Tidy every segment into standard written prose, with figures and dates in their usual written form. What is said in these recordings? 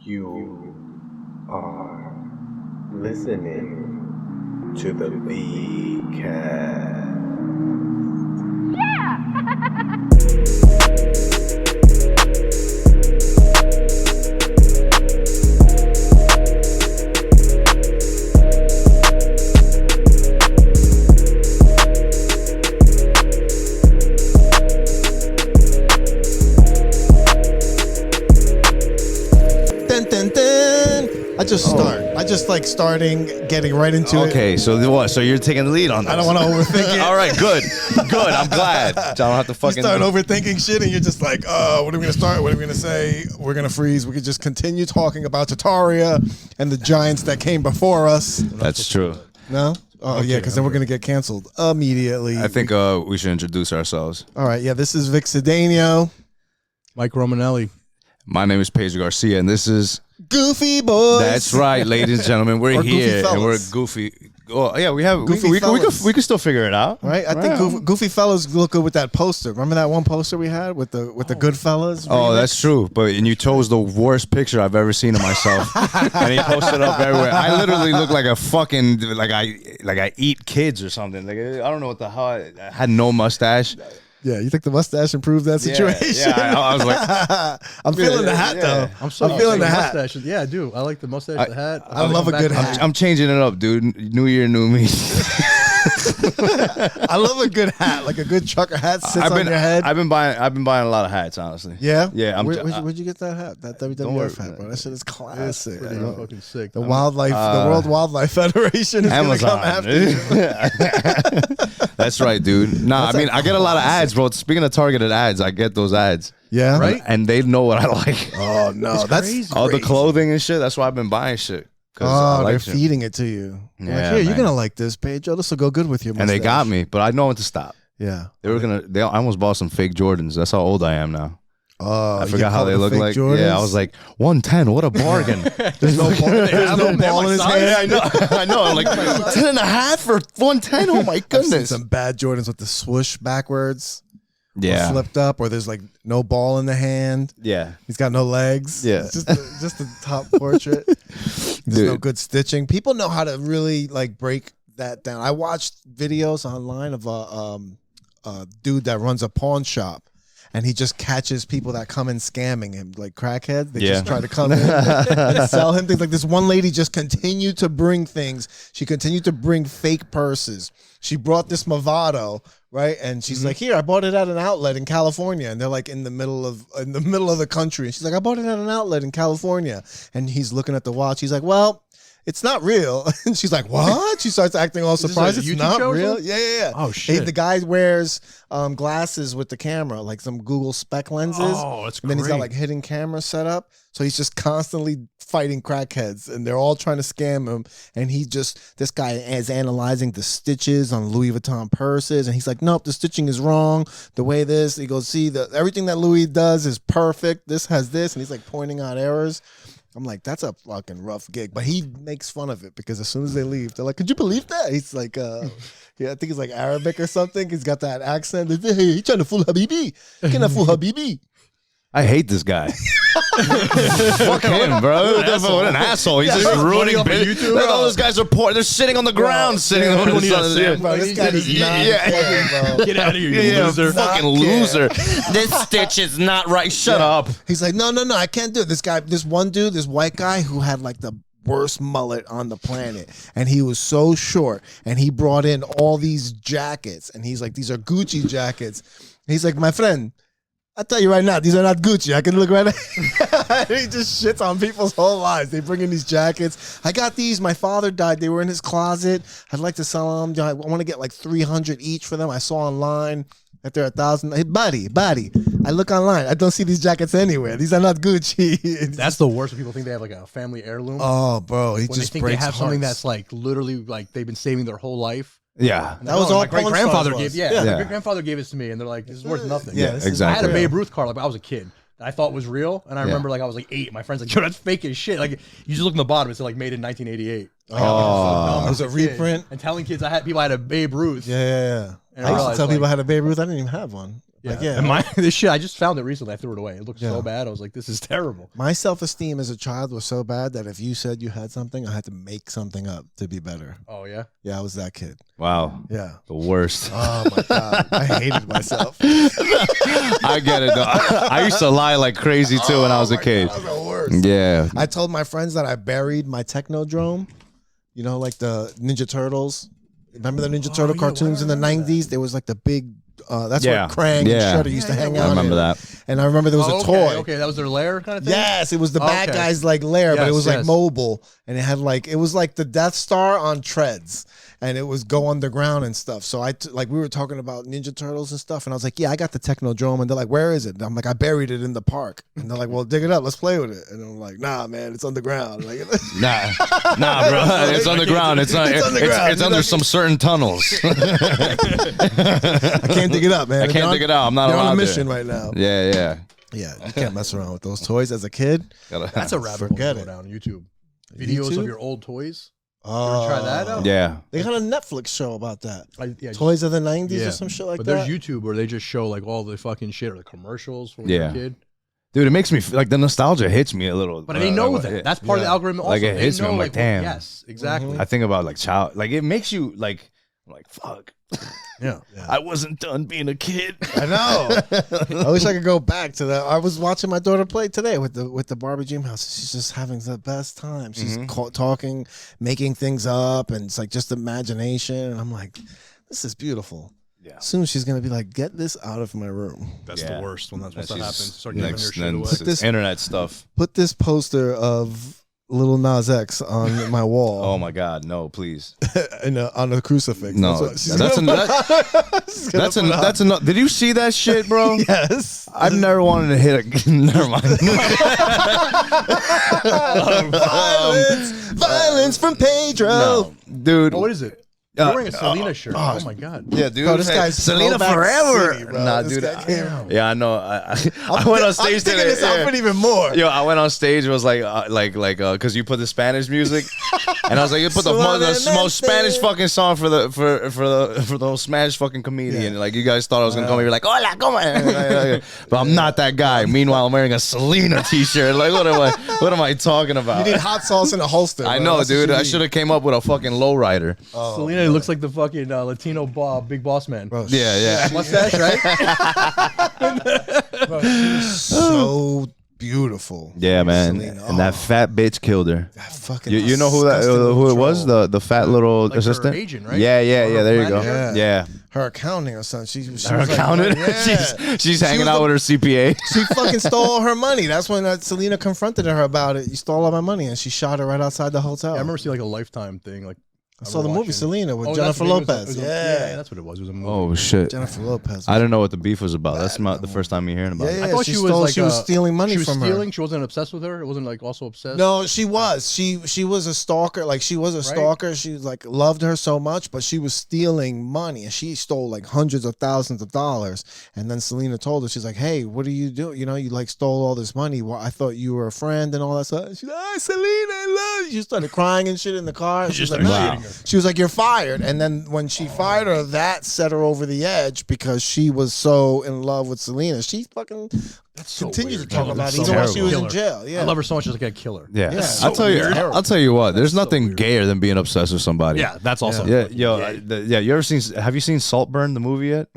You are listening to the B-Cast. I just like getting right into it. Okay, so what? So you're taking the lead on this. I don't want to overthink it. All right, good. I'm glad. I don't have to fucking... You start overthinking shit and you're just like, what are we going to start? What are we going to say? We're going to freeze. We could just continue talking about Tartaria and the giants that came before us. That's true. No? Oh, okay, yeah, because then we're going to get canceled immediately. I think we should introduce ourselves. All right, yeah, this is Vic Cedeno. Mike Romanelli. My name is Pedro Garcia, and this is... Goofy Boys. That's right, ladies and gentlemen. We're here, and we're goofy. Oh, yeah, we have... Goofy we can still figure it out. Right? I think Goofy Fellas look good with that poster. Remember that one poster we had with the good fellas? Oh, that's true. And you chose the worst picture I've ever seen of myself. And he posted it up everywhere. I literally look like a fucking... Like I eat kids or something. Like I don't know what the hell... I had no mustache. Yeah, you think the mustache improved that situation? Yeah, I was like... I'm feeling the hat, though. I'm feeling the hat. Mustache. Yeah, I do. I like the mustache, the hat. I love a good hat. I'm changing it up, dude. New year, new me. I love a good hat, like a good trucker hat sits on your head. I've been buying a lot of hats, honestly. Yeah? Yeah. Where'd you get that hat? That WWF hat, bro. That shit is classic. Pretty fucking sick. The World Wildlife Federation is going to come after you. That's right, dude. Nah, I mean, I get a lot of ads, bro. Speaking of targeted ads, I get those ads. Yeah? Right? And they know what I like. Oh, no. That's crazy. All the clothing and shit. That's why I've been buying shit. Oh, they're feeding it to you. Yeah, like, here, you're going to like this, Pedro. This will go good with your mustache. And they got me, but I know when to stop. Yeah. I almost bought some fake Jordans. That's how old I am now. Oh, I forgot how they look like. Jordans? Yeah, I was like, 110, what a bargain. There's no ball in his hand. I know. I'm like, 10 and a half for 110? Oh my goodness. I've seen some bad Jordans with the swoosh backwards. Yeah. Or flipped up, or there's like no ball in the hand. Yeah. He's got no legs. Yeah. It's just a top portrait. There's no good stitching. People know how to really like break that down. I watched videos online of a dude that runs a pawn shop. And he just catches people that come in scamming him, like crackheads. They just try to come in and sell him things. Like this one lady just continued to bring things. She continued to bring fake purses. She brought this Movado, right? And she's like, "Here, I bought it at an outlet in California." And they're like in the middle of the country. And she's like, "I bought it at an outlet in California." And he's looking at the watch. He's like, "Well, it's not real." And she's like, "What?" She starts acting all surprised. It's not real. Yeah. Oh shit. The guy wears glasses with the camera, like some Google spec lenses. Oh, that's great. And then he's got like hidden camera set up. So he's just constantly fighting crackheads and they're all trying to scam him. And this guy is analyzing the stitches on Louis Vuitton purses. And he's like, "Nope, the stitching is wrong. The way this," he goes, "See, everything that Louis does is perfect. This has this." And he's like pointing out errors. I'm like, that's a fucking rough gig. But he makes fun of it because as soon as they leave, they're like, "Could you believe that?" He's like, I think he's like Arabic or something. He's got that accent. Hey, he's trying to fool Habibi. You cannot fool Habibi. I hate this guy. Fuck him, bro. What an asshole. He's just ruining business. Look, all those guys are poor. They're sitting on the ground, sitting on the sun. Bro, this guy is not bro. Get out of here, you loser. Fucking loser. This stitch is not right. Shut up. He's like, no, I can't do it. This one dude, this white guy who had like the worst mullet on the planet, and he was so short, and he brought in all these jackets, and he's like, "These are Gucci jackets." And he's like, "My friend, I tell you right now, these are not Gucci. I can look right at." He just shits on people's whole lives. They bring in these jackets. "I got these. My father died. They were in his closet. I'd like to sell them. I want to get like 300 each for them. I saw online that they're 1,000. Hey, buddy. I look online. I don't see these jackets anywhere. These are not Gucci." That's the worst when people think they have like a family heirloom. Oh, bro. He when just they think breaks they have hearts. something that's like literally like they've been saving their whole life. Yeah. That was all my great grandfather was. gave. Yeah, my great grandfather gave it to me, and they're like, "This is worth nothing." Yeah, exactly. I had a Babe Ruth card. Like I was a kid. That I thought was real, and I remember like I was like 8. My friends like, "Yo, that's fake as shit." Like you just look in the bottom, it's like made in 1988. Oh, it was a reprint. And telling kids people I had a Babe Ruth. Yeah. And I used to tell people I like, had a Babe Ruth. I didn't even have one. Yeah. Like, yeah. And this shit, I just found it recently. I threw it away. It looked Yeah. so bad. I was like, this is terrible. My self-esteem as a child was so bad that if you said you had something, I had to make something up to be better. Oh, yeah? Yeah, I was that kid. Wow. Yeah. The worst. Oh my God. I hated myself. I get it though. I used to lie like crazy too when I was a kid. God, that was the worst. Yeah. I told my friends that I buried my Technodrome. You know, like the Ninja Turtles. Remember the Ninja Turtle cartoons in the 90s? There was like the big, that's Yeah. where Krang Yeah. and Shredder used to hang out. I remember in. that. And I remember there was a toy. Okay, that was their lair kind of thing? Yes, it was the bad Okay. guy's like lair, but it Yes, was like yes. mobile, and it had like it was like the Death Star on treads, and it was go underground and stuff. So like we were talking about Ninja Turtles and stuff, and I was like, yeah, I got the Technodrome, and they're like, where is it? And I'm like, I buried it in the park, and they're like, well, dig it up, let's play with it, and I'm like, nah, man, it's underground. Like, Nah, bro. It's underground. It's underground. It's under some certain tunnels. I can't dig it up, man. I can't dig it out. I'm not They're on allowed a mission to. right now. Yeah. Yeah, you can't mess around with those toys as a kid. That's a rabbit hole Forget to it. go down YouTube. Videos YouTube? of your old toys. Oh, try that out? Yeah. They got a Netflix show about that. Yeah, Toys of the 90s yeah. or some shit like but that. there's YouTube where they just show like all the fucking shit or the commercials for Yeah. your kid. Dude, it makes me like the nostalgia hits me a little. But they know like, that. That's part of the algorithm. Also, Like, it they hits me. know, I'm like, damn. Yes, exactly. I think about like it makes you like, I'm like, fuck. Yeah. I wasn't done being a kid. I know. I wish I could go back to that. I was watching my daughter play today with the Barbie Dream House. She's just having the best time. She's talking, making things up, and it's like just imagination. And I'm like, this is beautiful. Yeah. Soon she's gonna be like, get this out of my room. That's Yeah. the worst when that's what She's- happens. Start giving your next, shit then away. it's This- internet stuff. Put this poster of Little Nas X on my wall. Oh my God, no, please. On a crucifix. No, what she's that's gonna an- put- she's gonna That's put on. that's enough. Did you see that shit, bro? Yes. I've never wanted to hit a. Never mind. Violence from Pedro. No, dude. Oh, what is it? You're wearing a Selena shirt. Oh my god. Yeah, dude. Bro, this guy's Selena throwback forever. city, bro. Nah, This dude. guy came- Yeah, I know. I went on stage I'm digging today. this outfit even more. Yo, I went on stage. It was like, because you put the Spanish music, and I was like, you put the most Spanish fucking song for the most Spanish fucking comedian. Yeah. Like you guys thought I was gonna come here like, hola, como? But I'm not that guy. Meanwhile, I'm wearing a Selena t-shirt. Like, what am I talking about? You need hot sauce in a holster. I bro. know, That's what dude. you I need. should have came up with a fucking lowrider. Selena looks like the fucking Latino big boss man. Bro, Yeah. Mustache, right? bro, she's so beautiful. Yeah, man. Selena. And that fat bitch killed her. That fucking You know who disgusting little it was? troll. The fat little Like her assistant? agent, right? Yeah. Or her There you go. manager? Yeah. her accounting or something. She Her was like, accountant. yeah. She's hanging was out the- with her CPA. She fucking stole all her money. That's when Selena confronted her about it. You stole all my money, and she shot her right outside the hotel. I remember seeing like a Lifetime thing. Like I saw the movie watching- Selena with Oh, Jennifer that's what it was. Lopez. It was Yeah. that's what it was. It was a movie. Oh shit! Jennifer Lopez. I don't know what the beef was about. That's not the first time you're hearing about Yeah, it. yeah. I thought she she, stole- was like she was stealing money she was from her. stealing. She wasn't obsessed with her. It wasn't like also obsessed. No, she was. She was a stalker. Like she was a stalker. She was like loved her so much, but she was stealing money, and she stole like hundreds of thousands of dollars. And then Selena told her, she's like, "Hey, what do you do? You know, you like stole all this money. Well, I thought you were a friend and all that stuff." And she's like, "Ah, Selena, I love you." She started crying and shit in the car. And she was like, started "Nah." shitting her. She was like, "You're fired." And then when she fired her, that set her over the edge because she was so in love with Selena. She fucking so continued weird. to talk Yeah, about it that's even so while she was in terrible. jail. Yeah, I love her so much. She's like a killer. Yeah, Yeah. I'll tell you. weird. I'll tell you what. There's so nothing weird. gayer than being obsessed with somebody. Yeah, that's also. Yeah, yo, you ever seen? Have you seen Saltburn, the movie yet?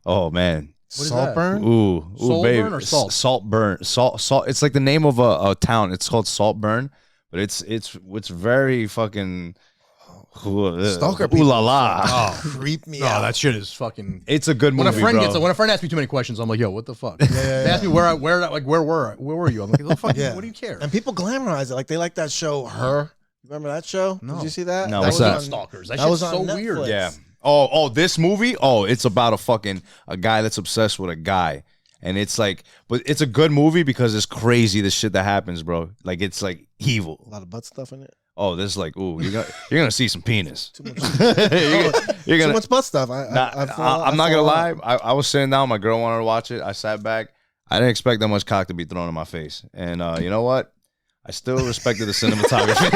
Oh man. What is that? Saltburn. Ooh, Saltburn baby. or Salt? Saltburn. Salt. It's like the name of a town. It's called Saltburn, but it's very fucking. Stalker Ooh la la. Oh, Creep me no, out. that shit is fucking. It's a good movie, When a friend bro. when a friend asks me too many questions, I'm like, "Yo, what the fuck?" They ask me where were you? I'm like, "The fuck? Yeah. What do you care?" And people glamorize it. Like they like that show, Her. Remember that show? No. Did you see that? No, that what's was that? on- Stalkers. That That shit's was on so weird. Netflix. Yeah. Oh, this movie? Oh, it's about a guy that's obsessed with a guy. And it's like, but it's a good movie because it's crazy the shit that happens, bro. Like it's like evil. A lot of butt stuff in it. Oh, this is like, ooh, you're gonna see some penis. Too much, you're too gonna. much butt stuff. I'm not gonna lie. I was sitting down. My girl wanted to watch it. I sat back. I didn't expect that much cock to be thrown in my face. And you know what? I still respected the cinematography.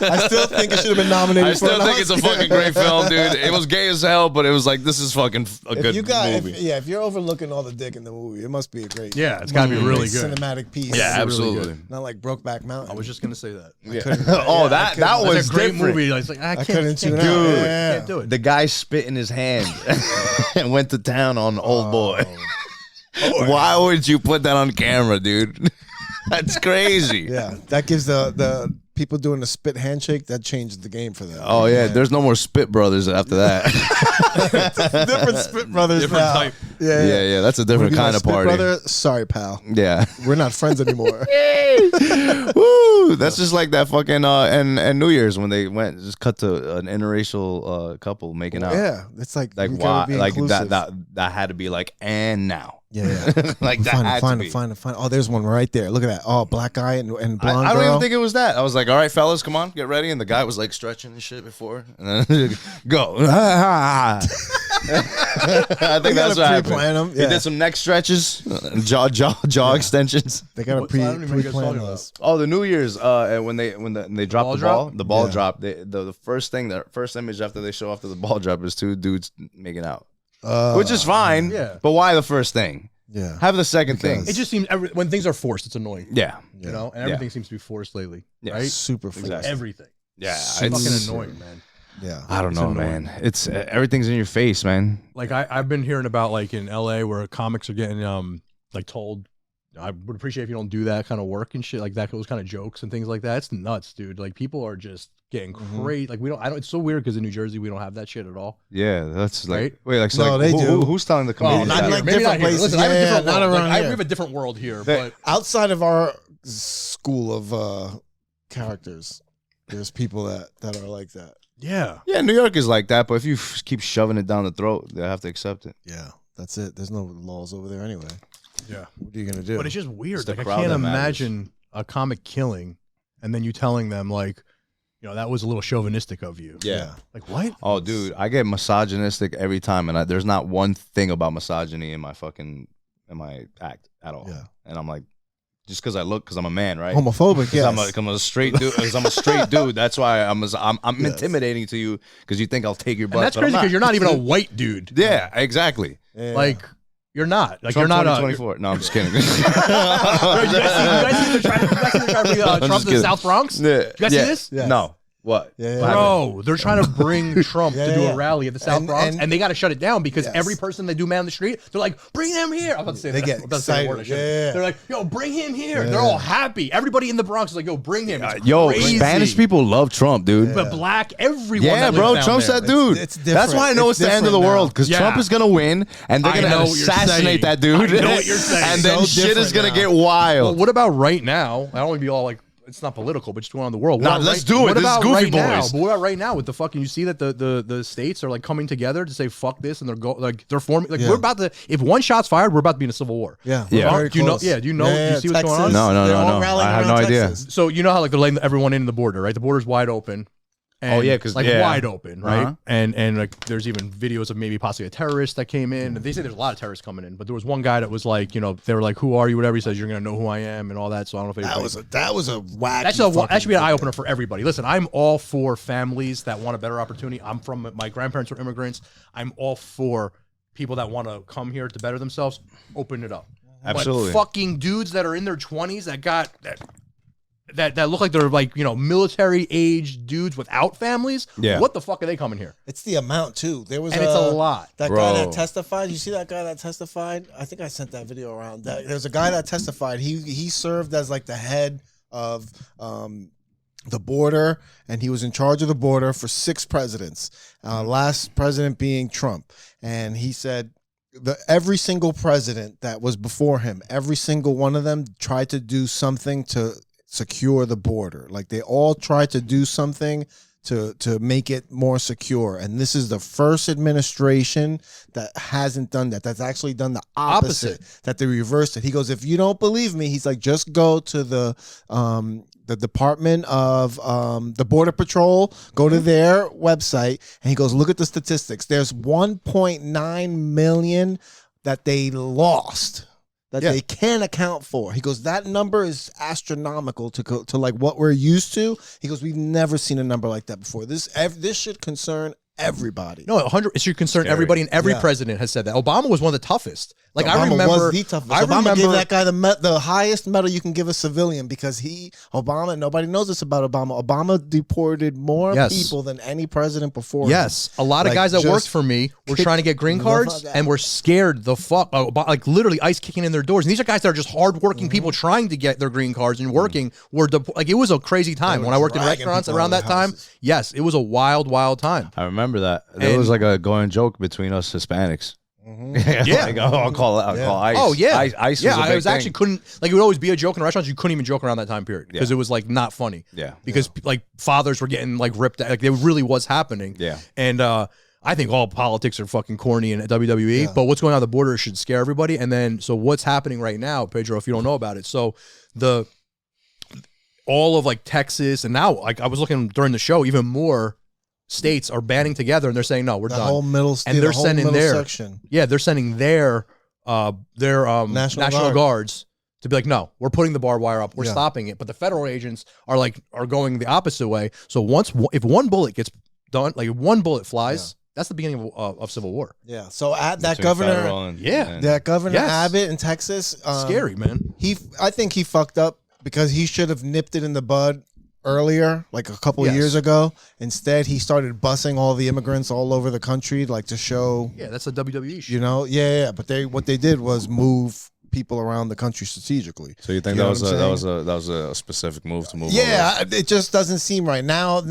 I still think it should have been nominated. I still think it's a fucking great film, dude. It was gay as hell, but it was like, this is fucking a good movie. If you're overlooking all the dick in the movie, it must be a great. Yeah, it's got to be really good. Cinematic piece. Yeah, absolutely. Really Not like Brokeback Mountain. I was just gonna say that. Yeah. That was a great different. movie. I was like, I couldn't tune out. Dude, Yeah. can't do it. The guy spit in his hand and went to town on Old Boy. Why would you put that on camera, dude? That's crazy. Yeah, that gives the people doing the spit handshake, that changed the game for them. Oh yeah, there's no more Spit Brothers after that. Different Spit Brothers Different now. type. Yeah, that's a different kind of Spit party. Brother? Sorry, pal. Yeah. We're not friends anymore. Woo! That's just like that fucking and New Year's when they went just cut to an interracial couple making out. Yeah, it's like Like you why? gotta be Like inclusive. that had to be like and now. Yeah. Like that had to be. Find it. Oh, there's one right there. Look at that. Oh, black guy and blonde I don't girl. even think it was that. I was like, all right, fellas, come on, get ready. And the guy was like stretching and shit before. And then go. I think that's what happened. pre-plan 'em, He yeah. did some neck stretches, jaw extensions. They got to I don't even know what you guys pre-plan talking those. Oh, the New Year's when they drop the ball Yeah. drop. The first image after they show off the ball drop is two dudes making out, Uh, which is fine. Yeah. But why the first thing? Yeah. Have the second Because- thing. It just seems when things are forced, it's annoying. Yeah. You know, and everything seems to be forced lately. Yeah. Right? Super forced. Exactly. Everything. Yeah. It's It's fucking annoying, man. Yeah. I don't It's know, annoying. man. It's everything's in your face, man. Like I've been hearing about like in LA where comics are getting like told, I would appreciate if you don't do that kind of work and shit like that. Those kind of jokes and things like that. It's nuts, dude. Like people are just getting crazy. Like I don't. It's so weird because in New Jersey we don't have that shit at all. Yeah, that's like Right? wait, like so No, like, they do. who's telling the comedians not that? like Maybe different not here. places. Listen, I have a Yeah, different not world. around Like, we here. have a different world here, They- but Outside of our school of characters, there's people that are like that. yeah. Yeah, New York is like that, but if you keep shoving it down the throat, they have to accept it. Yeah, that's it. There's no laws over there anyway. Yeah. What are you gonna do? But it's just weird. It's the Like I crowd can't that matters. imagine a comic killing and then you telling them like, you know, that was a little chauvinistic of you. Yeah. Like what? Oh, dude, I get misogynistic every time, and there's not one thing about misogyny in my act at all. Yeah. And I'm like, just because I'm a man, right? Homophobic, yes. I'm a straight dude. Because I'm a straight dude. That's why I'm intimidating to you because you think I'll take your butt. And that's but I'm crazy because not. you're not even a white dude. Yeah, exactly. Yeah. Like you're not. Like Trump you're not 2024. No, I'm just kidding. You guys see they're trying to bring Trump to the kidding. South Bronx? Yeah. You guys see this? Yes. No. What? Yeah, yeah. Bro, they're trying to bring Trump to do yeah. a rally at the South And- Bronx, and- and they got to shut it down because Yes. every person they do man on the street, they're like, bring them here. I'm about to say They that. get I'm about to say the word I excited. shouldn't. Yeah. They're like, yo, bring him here. Yeah. They're all happy. Everybody in the Bronx is like, yo, bring him. It's Yo, crazy. Spanish people love Trump, dude. But black, everyone. Yeah, that bro, lives down Trump's there. that dude. It's That's why I know different. it's the end of the It's world different because now. Trump is gonna win and they're I gonna know what you're assassinate saying. that dude. I know what you're saying. And then So shit is different gonna now. get wild. Well, what about right now? I don't want to be all like, it's not political, but just going on in the world. Nah, What about let's do it. What This is about Goofy right now? Boys. But what about right now with the fucking? You see that the states are like coming together to say fuck this, and they're forming. Like Yeah. we're about to. If one shot's fired, we're about to be in a civil war. Yeah. Yeah. we're very Do you know? close. Yeah. Do you know? Do you see what's going on? Texas, No, they're all no. rallying I have around no idea. Texas. So you know how like they're letting everyone in the border, right? The border's wide open. And, Oh, yeah, 'cause- like yeah. wide open, right? Uh-huh. And like there's even videos of maybe possibly a terrorist that came in. They say there's a lot of terrorists coming in, but there was one guy that was like, you know, they were like, "Who are you?" Whatever. He says, "You're gonna know who I am," and all that. So I don't know if anybody, That was a wacky. that should be an eye opener for everybody. Listen, I'm all for families that want a better opportunity. I'm from my grandparents were immigrants. I'm all for people that want to come here to better themselves. Open it up. Absolutely. But fucking dudes that are in their 20s that got that look like they're like, you know, military age dudes without families. Yeah. What the fuck are they coming here? It's the amount too. There was And it's a lot. That Bro. guy that testified. You see that guy that testified? I think I sent that video around. There's a guy that testified. He served as like the head of the border, and he was in charge of the border for 6 presidents. Last president being Trump, and he said every single president that was before him, every single one of them tried to do something to secure the border. Like they all tried to do something to make it more secure. And this is the first administration that hasn't done that. That's actually done the opposite. That they reversed it. He goes, if you don't believe me, he's like, just go to the Department of the Border Patrol, go to their website, and he goes, look at the statistics. There's 1.9 million that they lost. that they can't account for. He goes, that number is astronomical to like what we're used to. He goes, we've never seen a number like that before. This should concern everybody. No, 100. It should concern everybody, and every president has said that. Obama was one of the toughest. Like Obama I remember, was the toughest. Obama gave that guy the highest medal you can give a civilian because Obama. Nobody knows this about Obama. Obama deported more people than any president before. Yes, a lot of guys that worked for me were trying to get green cards and were scared the fuck, like literally ICE kicking in their doors. And these are guys that are just hardworking people trying to get their green cards and working. Like it was a crazy time when I worked in restaurants around that time. Yes, it was a wild, wild time. I remember that. There was like a going joke between us Hispanics. Yeah, like, I'll call ICE. Oh yeah, ICE yeah. I was actually couldn't like it would always be a joke in restaurants. You couldn't even joke around that time period because it was like not funny. Yeah, because like fathers were getting like ripped. Like it really was happening. Yeah, and I think all politics are fucking corny in WWE. Yeah. But what's going on at the border should scare everybody. And then so what's happening right now, Pedro? If you don't know about it, so all of like Texas and now like I was looking during the show, even more states are banding together and they're saying no, we're done. Whole middle state, and they're sending their section. Yeah, they're sending their National Guards to be like, no, we're putting the barbed wire up, we're stopping it. But the federal agents are going the opposite way. So if one bullet gets done, like if one bullet flies, that's the beginning of civil war. Yeah. So at that governor, that governor Abbott in Texas, scary man. I think he fucked up because he should have nipped it in the bud earlier, like a couple of years ago. Instead, he started busing all the immigrants all over the country, like to show. Yeah, that's a WWE show. You know, But what they did was move people around the country strategically. So you think that was a specific move to move? Yeah, it just doesn't seem right now.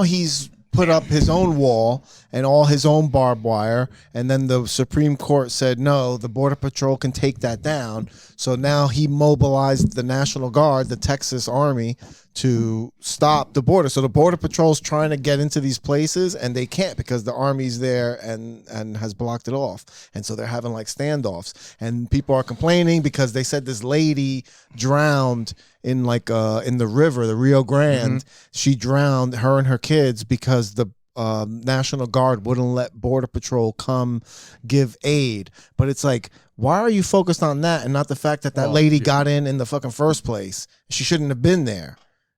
He's put up his own wall and all his own barbed wire, and then the Supreme Court said no, the Border Patrol can take that down. So now he mobilized the National Guard, the Texas Army, to stop the border. So the Border Patrol's trying to get into these places and they can't because the Army's there and has blocked it off. And so they're having like standoffs, and people are complaining because they said this lady drowned in the river, the Rio Grande. She drowned, her and her kids, because the National Guard wouldn't let Border Patrol come give aid. But it's like, why are you focused on that and not the fact that lady got in the fucking first place? She shouldn't have been there.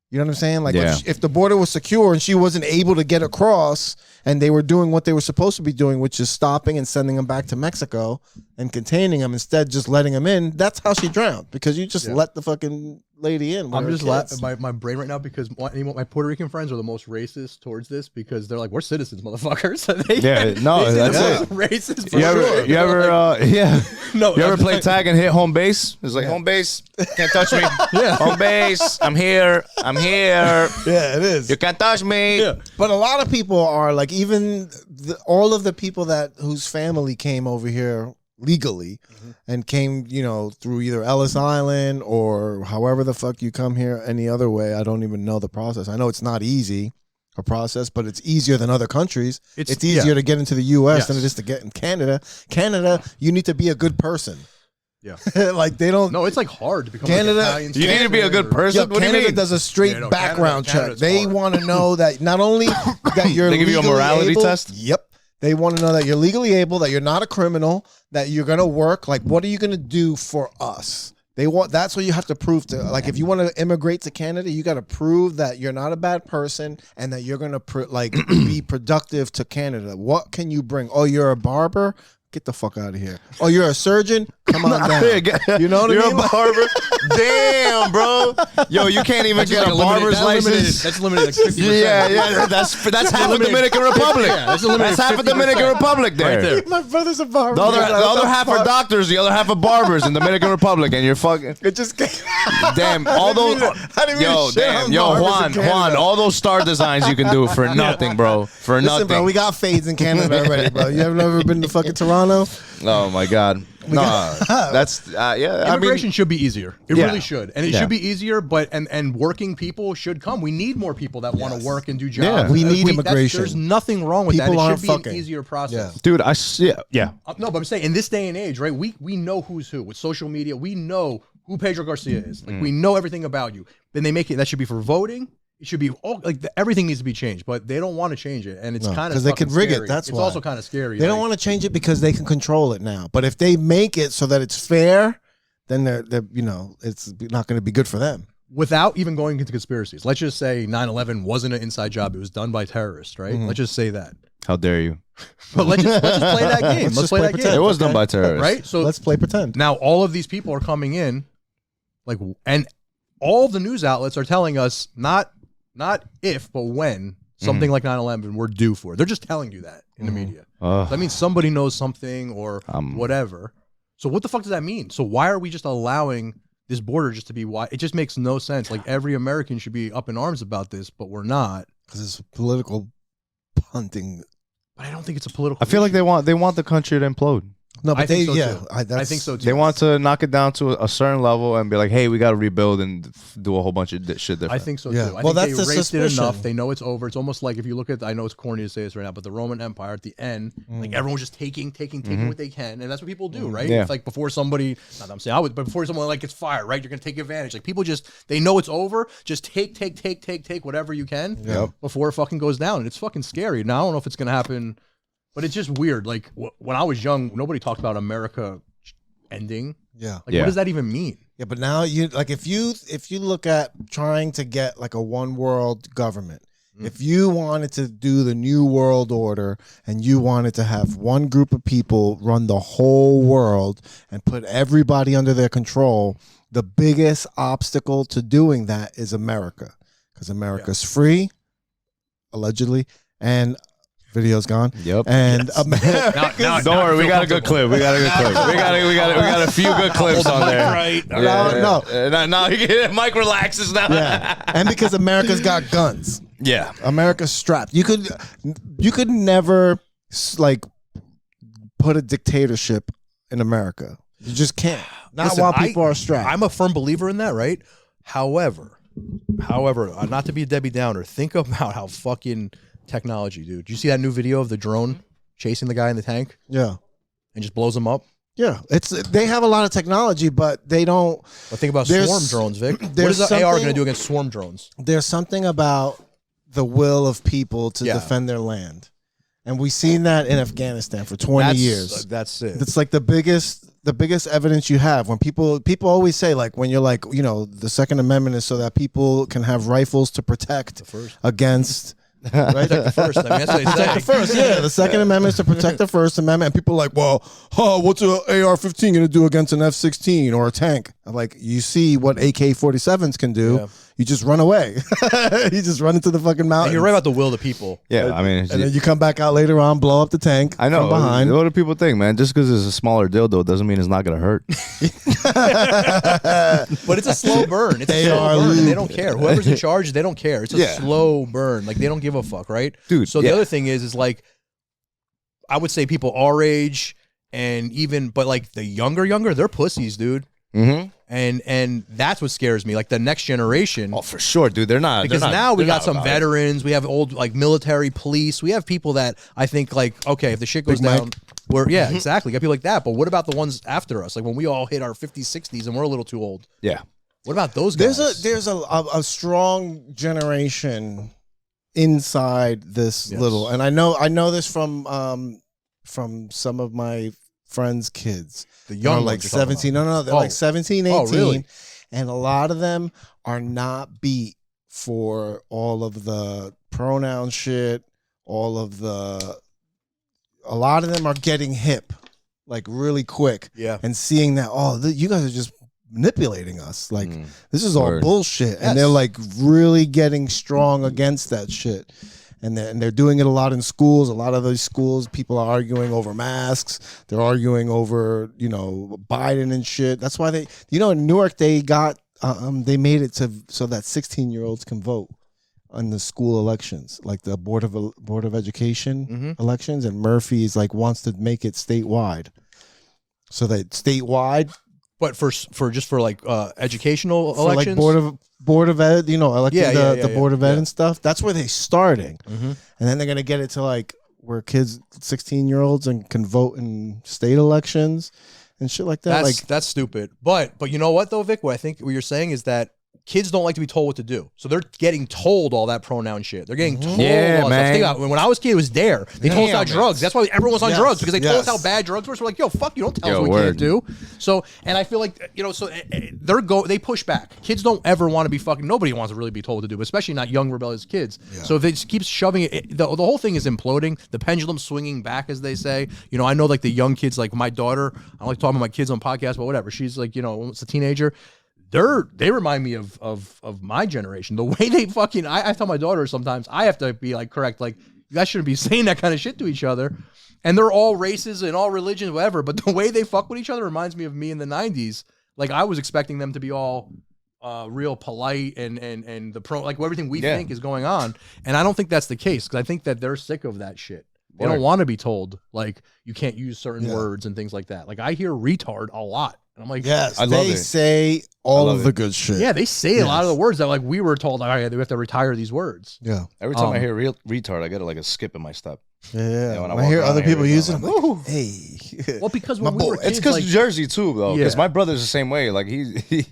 You know what I'm saying? Like if the border was secure and she wasn't able to get across and they were doing what they were supposed to be doing, which is stopping and sending them back to Mexico and containing them, instead just letting them in, that's how she drowned, because you just let the fucking lady in. I'm just laughing my brain right now because my Puerto Rican friends are the most racist towards this because they're like, we're citizens, motherfuckers. That's it. Racist. You ever play tag and hit home base? It's like home base, can't touch me. Home base, I'm here. Yeah, it is. You can't touch me. Yeah. But a lot of people are like, even all of the people whose family came over here legally and came, through either Ellis Island or however the fuck you come here any other way. I don't even know the process. I know it's not easy a process, but it's easier than other countries. It's easier to get into the U.S. than it is to get in Canada. Canada, you need to be a good person. Yeah. Like they don't. No, it's like hard to become Canada. Italian. You need to be a good person. What Canada do you mean? does a straight background check. They want to know that not only that you're they give you a morality test. Yep. They want to know that you're legally able, that you're not a criminal, that you're going to work. Like, what are you going to do for us? That's what you have to prove to. Like, if you want to immigrate to Canada, you got to prove that you're not a bad person and that you're going to be productive to Canada. What can you bring? Oh, you're a barber? Get the fuck out of here. Oh, you're a surgeon? Come on down. You know what I mean? You're a barber? Damn, bro. Yo, you can't even get a barber's license. That's limited. Like 50%. Yeah. That's half of Dominican Republic. That's half of Dominican Republic there. Right there. My brother's a barber. The other half are doctors. The other half are barbers in Dominican Republic, and you're fucking. It just came. Damn, all those. Juan, all those star designs you can do for nothing, bro. For nothing. Listen, bro, we got fades in Canada already, bro. You have never been to fucking Toronto? Oh my God. That's immigration should be easier. It really should, and it should be easier. But and working people should come. We need more people that want to work and do jobs. Yeah. We need immigration. There's nothing wrong with people that. It should be an easier process. Dude, No, but I'm saying in this day and age, right? We know who's who with social media. We know who Pedro Garcia is. Like we know everything about you. Then they make it. That should be for voting. It should be everything needs to be changed, but they don't want to change it, and it's kind of because they can rig scary. it. That's it's why. Also kind of scary. They don't want to change it because they can control it now. But if they make it so that it's fair then they're it's not going to be good for them. Without even going into conspiracies, let's just say 9/11 wasn't an inside job; it was done by terrorists, right? Let's just say that. How dare you? But let's just play that game. Let's play that pretend. game. It was done by terrorists, right? So Let's play pretend. now all of these people are coming in, like, and all the news outlets are telling us not if, but when something like 9/11 we're due for. They're just telling you that in the media. That means somebody knows something or whatever. So what the fuck does that mean? So why are we just allowing this border just to be wide? It just makes no sense. Like, every American should be up in arms about this, but we're not. Because it's political punting. But I don't think it's a political. I feel like they want the country to implode. No, but I think so too. I think so too. They want to knock it down to a certain level and be like, hey, we got to rebuild and do a whole bunch of shit different. I think so Yeah. too. I Well, think that's they the raped it suspicion. enough. They know it's over. It's almost like if you look at, I know it's corny to say this right now, but the Roman Empire at the end, like everyone's just taking what they can, and that's what people do, right? Yeah. It's like before somebody, not that I'm saying I would, but before someone like gets fired, right? You're gonna take advantage. Like, people just, they know it's over. Just take whatever you can before it fucking goes down, and it's fucking scary. Now I don't know if it's gonna happen. But it's just weird. Like, when I was young, nobody talked about America ending. Yeah. Like, what does that even mean? Yeah, but now if you look at trying to get like a one world government, if you wanted to do the new world order and you wanted to have one group of people run the whole world and put everybody under their control, the biggest obstacle to doing that is America, because America's free, allegedly, and video's gone. Yep. And Now, Don't worry, we got a good clip. We got a few good clips on there. Right. Now Mike relaxes now. yeah, and because America's got guns. Yeah. America's strapped. You could never like put a dictatorship in America. You just can't. Not Listen, while people are strapped. I'm a firm believer in that, right? However, not to be a Debbie Downer, think about how fucking technology, dude. Did you see that new video of the drone chasing the guy in the tank? Yeah. And just blows him up? Yeah. They have a lot of technology, but they don't. But think about swarm drones, Vic. What is the AR going to do against swarm drones? There's something about the will of people to defend their land. And we've seen that in Afghanistan for 20 years. That's it. It's like the biggest evidence you have when people always say, like, when you're like, the Second Amendment is so that people can have rifles to protect against. Right? Protect the first. I mean, that's what they say. Protect the first, yeah. The Second Amendment is to protect the First Amendment. And people are like, well, what's an AR-15 going to do against an F-16 or a tank? I'm like, you see what AK-47s can do. Yeah. You just run away. You just run into the fucking mountains. And you're right about the will of the people. Yeah, I mean, And then you come back out later on, blow up the tank. I know. From behind. What do people think, man? Just because it's a smaller dildo doesn't mean it's not gonna hurt. But it's a slow burn. It's a slow burn. And they don't care. Whoever's in charge, they don't care. It's a slow burn. Like, they don't give a fuck, right? Dude, So the other thing is like, I would say people our age and even, but like the younger, they're pussies, dude. Mm-hmm. And that's what scares me. Like, the next generation. Oh, for sure, dude. They're not. Because they're not, now we they're got not some about it. veterans. We have old, like, military police. We have people that I think, like, okay, if the shit goes down, Mike. exactly. Got people like that. But what about the ones after us? Like, when we all hit our 50s, 60s and we're a little too old. Yeah. What about those guys? There's a strong generation inside this little, and I know this from some of my friends' kids. The young like ones you're talking 17. No, they're like 17, 18. Oh, really? And a lot of them are not beat for all of the pronoun shit, a lot of them are getting hip, like, really quick. Yeah. And seeing that, you guys are just manipulating us. Like, this is all Word. bullshit. Yes. And they're like really getting strong against that shit. And they're doing it a lot in schools. A lot of those schools, people are arguing over masks. They're arguing over, Biden and shit. That's why in Newark, they got, they made it so that 16-year-olds can vote on the school elections, like the Board of Education elections. And Murphy's like wants to make it statewide. So that statewide. But for like educational For elections? like Board of Ed, electing the Board of Ed yeah. and stuff. That's where they're starting. Mm-hmm. And then they're going to get it to like where kids, 16-year-olds, and can vote in state elections and shit like that. That's stupid. But you know what though, Vic? What you're saying is that kids don't like to be told what to do. So they're getting told all that pronoun shit. They're getting told Yeah, all that man. stuff. Think about, when I was a kid, it was Dare. They told us about drugs. That's why everyone was on drugs, because they told us how bad drugs were. So we're like, yo, fuck you, don't tell us what we can't do. So, and I feel like, so they push back. Kids don't ever want to be fucking, nobody wants to really be told what to do, but especially not young, rebellious kids. Yeah. So if they just keep shoving it, the whole thing is imploding. The pendulum swinging back, as they say. I know like the young kids, like my daughter, I don't like talking about my kids on podcasts, but whatever. She's like, it's a teenager. They remind me of my generation. The way they fucking, I tell my daughter sometimes I have to be like correct, like you guys shouldn't be saying that kind of shit to each other. And they're all races and all religions, whatever. But the way they fuck with each other reminds me of me in the 90s. Like I was expecting them to be all real polite and like everything we think is going on. And I don't think that's the case, because I think that they're sick of that shit. They don't want to be told like you can't use certain words and things like that. Like I hear retard a lot. And I'm like, yes, I they say all of the good shit. Yeah, they say a lot of the words that like we were told, all right, we have to retire these words. Yeah. Every time I hear retard, I get like a skip in my step. Yeah. When I hear other people using them. Like, hey. Well, because when we were kids, it's because like, Jersey too, though. Because my brother's the same way. Like he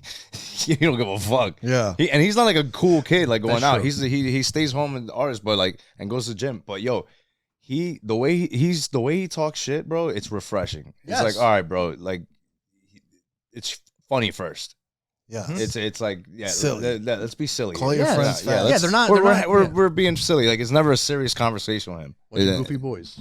don't give a fuck. Yeah. And he's not like a cool kid like going That's out. true. He stays home and artist, but like and goes to the gym. But yo, the way he talks shit, bro, it's refreshing. Yes. It's like, all right, bro, like it's funny first. Yeah. It's like silly. Let's be silly. Call your friends fat. Yeah, they're not. We're being silly. Like it's never a serious conversation with him. Goofy boys.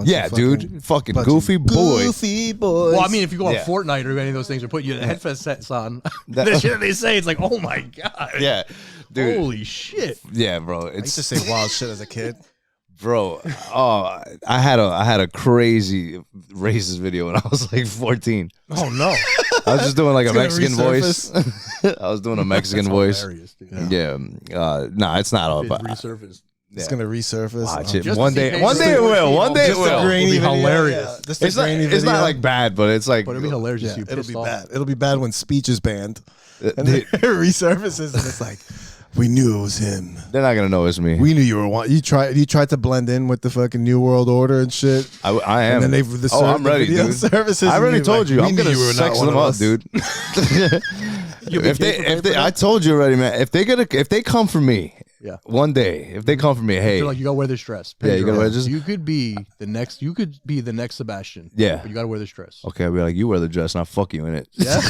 Yeah. Dude. Fucking goofy boys. Goofy boys. Well, I mean, if you go on Fortnite or any of those things, or put your headphones on, the shit they say, it's like, oh my god. Yeah. Dude. Holy shit. Yeah, bro. I used to say wild shit as a kid. Bro, I had a crazy racist video when I was like 14. Oh no. I was just doing like a Mexican resurface. voice. I was doing a Mexican voice. Hilarious, dude. Yeah. Nah, it's not all It but resurfaced. It's gonna resurface. watch it. Just One to see day Pedro it will. One day it Just a will. grainy It'll be video, hilarious. Just a It's not, grainy it's not video. like bad, but it's like But it'd be hilarious to Yeah, see you it'll pissed be off. bad. It'll be bad when speech is banned. And they, then it resurfaces and it's like, we knew it was him. they're not gonna know it's me. We knew you were you tried to blend in with the fucking New World Order and shit. I am. And then they've I'm ready, dude. services. I already and told you're you. like, I'm we gonna knew you were sex not one them of up, us. dude. if they, I told you already, man. If they come for me, one day, if they come for me, hey, You're like, you gotta wear this dress. Yeah, you gotta wear this. You could be the next. You could be the next Sebastian. Yeah. but you gotta wear this dress. okay, I'll be like, you wear the dress, and I'll fuck you in it. Yeah.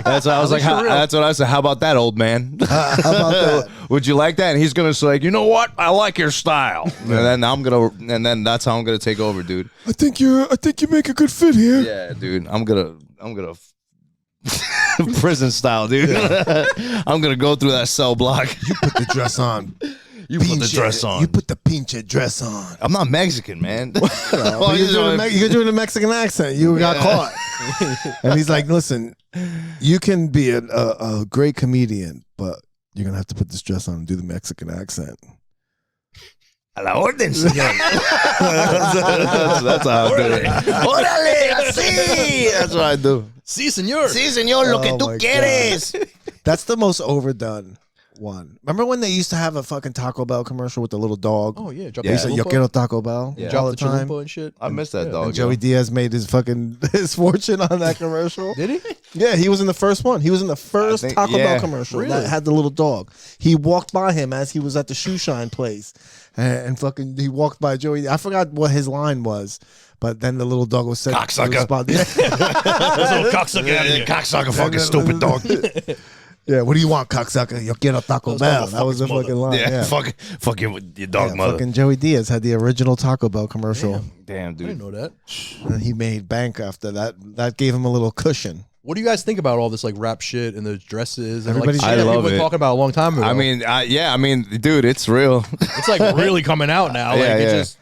That's what I was like. That's what I said. How about that, old man? How about that? Would you like that? And he's gonna say, like, you know what? I like your style. And then that's how I'm gonna take over, dude. I think you make a good fit here. Yeah, dude. I'm gonna prison style, dude. I'm gonna go through that cell block. You put the dress on. You put the dress on. You put the pinche dress on. I'm not Mexican, man. Well, you're doing a Mexican accent. You got caught. And he's like, listen, you can be a great comedian, but you're going to have to put this dress on and do the Mexican accent. A la orden, señor. That's how I do it. Órale, así. That's what I do. Sí, señor. Sí, señor, lo que tú quieres. That's the most overdone one. Remember when they used to have a fucking Taco Bell commercial with the little dog? Oh yeah, drop Yeah. He the said, Yo chalupa. quiero Taco Bell. Yeah. All Drop the the time. chalupa and shit. I miss that dog. And Joey Diaz made his fortune on that commercial. Did he? Yeah, he was in the first one. He was in the first think- Taco yeah. Bell commercial Really? that had the little dog. He walked by him as he was at the shoe shine place, and fucking he walked by Joey. I forgot what his line was, but then the little dog was said, Cocksucker. Cocksucker. Cocksucker, fucking stupid dog. Yeah, what do you want, cocksucker? Yo quiero Taco Bell. That was the fucking line. Yeah, Yeah, fuck you with your dog Yeah, mother. fucking Joey Diaz had the original Taco Bell commercial, Damn, I dude. didn't know that. and he made bank after that. That gave him a little cushion. What do you guys think about all this like rap shit and the dresses and Everybody's- like shit I that people love were it. talking about a long time ago? I mean, dude, it's real. it's like really coming out now. Like Yeah, it yeah. just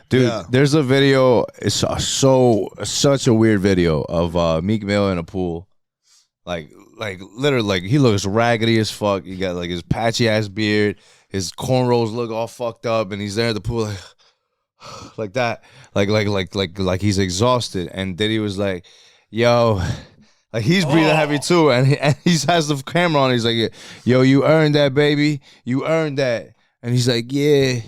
Dude, Yeah. there's a video. It's such a weird video of Meek Mill in a pool, like literally, like he looks raggedy as fuck. He got like his patchy ass beard, his cornrows look all fucked up, and he's there at the pool like that, like he's exhausted. And Diddy was like, "Yo." Like he's breathing heavy too, and he has the camera on. He's like, "Yo, you earned that, baby. You earned that." And he's like, "Yeah."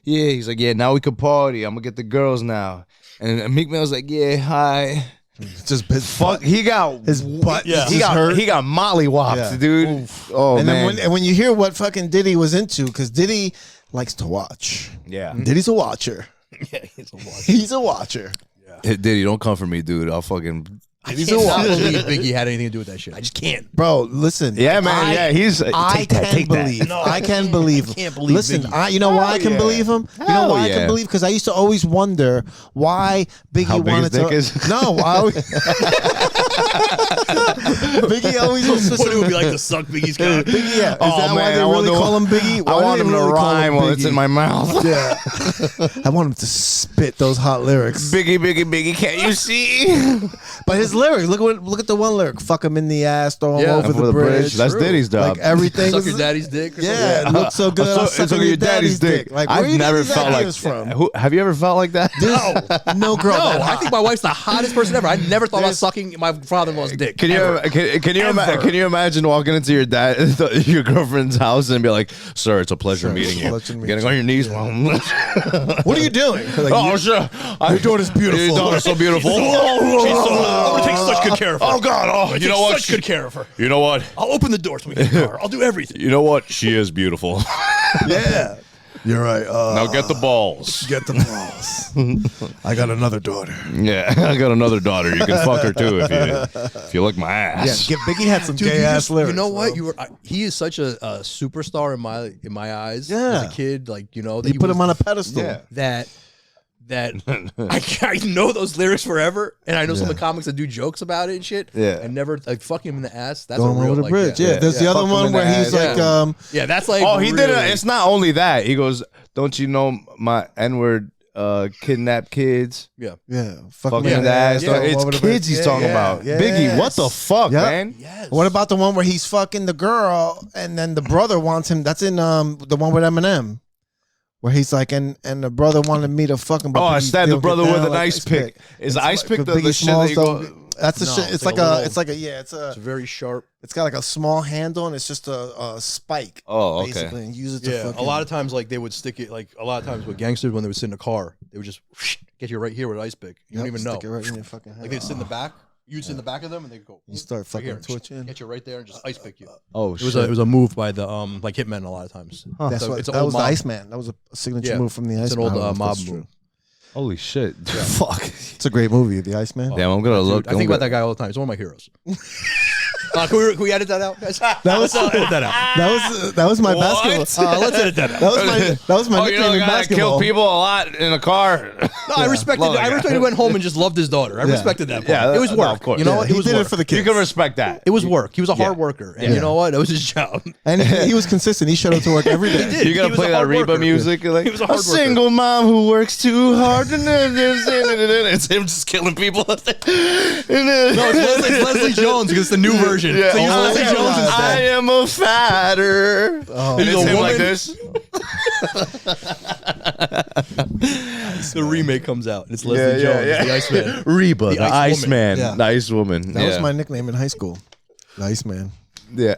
He's like, "Yeah, now we can party. I'm gonna get the girls now." And Meek Mill's like, "Yeah, hi." Just his Fuck, he got his butt. Yeah. he got mollywopped, Yeah. dude. Oof. Oh And man. then when you hear what fucking Diddy was into, because Diddy likes to watch. yeah. Diddy's a watcher. Yeah, he's a watch. He's a watcher. Hey, Diddy, don't come for me, dude. I'll fucking. I cannot believe Biggie had anything to do with that shit. I just can't. Bro, listen. Yeah, man. He's. I can believe. No, I can believe. I can't believe Listen, Biggie. you know why I can yeah. believe him? You know Hell why I yeah. can believe? Because I used to always wonder why Biggie How big his wanted to. dick is? No, Biggie always was. What it would be like to suck Biggie's cock? Biggie, yeah. Is Oh, that why man, they I really wonder- call him Biggie? Why I do want they him to really call him rhyme while it's Biggie? in my mouth. Yeah. I want him to spit those hot lyrics. Biggie, Biggie, Biggie, can't you see? But his lyrics, look at the one lyric. Fuck him in the ass, throw him Yeah. over the bridge. That's Diddy's job. Like everything. Suck was- your daddy's dick? Or Yeah, it looks so good. So- I'll suck it's on like your daddy's dick. Like, where I've you get never these felt like. ideas from? Have you ever felt like that? No girl. No, that I hot. think my wife's the hottest person ever. I never thought about sucking my father-in-law's dick. Can you ever. can you imagine walking into your your girlfriend's house and be like, "Sir, it's a pleasure meeting you." pleasure to meet Getting you. on your knees. What are you doing? Like, Oh, sure. Your daughter's beautiful. Your daughter's so beautiful. I'm gonna take such good care of her. Oh God! Oh, you know what? Such good care of her. You know what? I'll open the doors when we get in the car. I'll do everything. You know what? She is beautiful. yeah. You're right. Now get the balls. Get the balls. I got another daughter. Yeah, I got another daughter. You can fuck her too if you lick my ass. Yeah, Biggie had some Dude, gay you ass just- lyrics. You know what? bro. He is such a superstar in my eyes. Yeah. As a kid, like You put him on a pedestal. Yeah. that I know those lyrics forever, and I know some of the comics that do jokes about it and shit. Yeah. I never like fuck him in the ass. That's Throw a him real over the like, bridge. Yeah, Yeah. There's the Fuck other him one in the where he's ass. like, Yeah, that's like. Oh, he did it. really- It's not only that. He goes, "Don't you know my N-word kidnap kids? Yeah. Fucking me in the ass." Yeah. It's kids he's talking about. Yeah. Biggie, what the fuck, Yep. man? Yes. What about the one where he's fucking the girl and then the brother wants him? That's in the one with Eminem. Where he's like, and the brother wanted me to fucking. Oh, I he stabbed the still brother get with down an like ice pick. Is the ice pick But the Biggie shit that you Smalls go? That's the No, shit. It's it's like like a little- it's like a yeah. It's It's very sharp. it's got like a small handle and it's just a spike. Oh, okay. Basically, and use it to Yeah, fucking. a lot of times like they would stick it like a lot of times with gangsters when they would sit in a car, they would just get you right here with an ice pick. You don't even know. Stick it right in your fucking head. Like they'd sit in the back, you'd sit in the back of them, and they go. You start right fucking here, twitching. get you right there, and just ice pick you. Oh It shit! was a move by the like hitmen a lot of times. That's So what, it's an that old was the mob. Iceman. That was a signature Yeah. move from the Iceman. It's an old I don't know if mob that's true. move. Holy shit! Fuck. It's a great movie, The Iceman. Damn, I'm gonna look. I think about that guy all the time. He's one of my heroes. Can we edit that out, guys? That was edit that out. that was my What? basketball. Let's edit that out. That was my Oh, you nickname know, in guy that basketball. killed people a lot in a car. No, I respected. Love that I guy. respected. He went home and just loved his daughter. I respected that. Part. Yeah, it was no, work. of course. You know Yeah, what? he It was did work. it for the kids. You can respect that. It was work. He was a hard worker, and Yeah. you know what? That was his job. And he was consistent. He showed up to work every day. did. You gotta He was play a that hard Reba worker. music. Like, He was a hard worker. single mom who works too hard. It's him just killing people. No, it's Leslie Jones because it's the new version. Yeah. So use Oh, Leslie yeah. Jones I I instead. am a fatter. Oh. And He's it's a him like woman. this. The remake comes out. It's Leslie Jones, the Iceman. Reba, the Ice Iceman. Yeah. The Ice Woman. That was my nickname in high school. The Iceman. Yeah.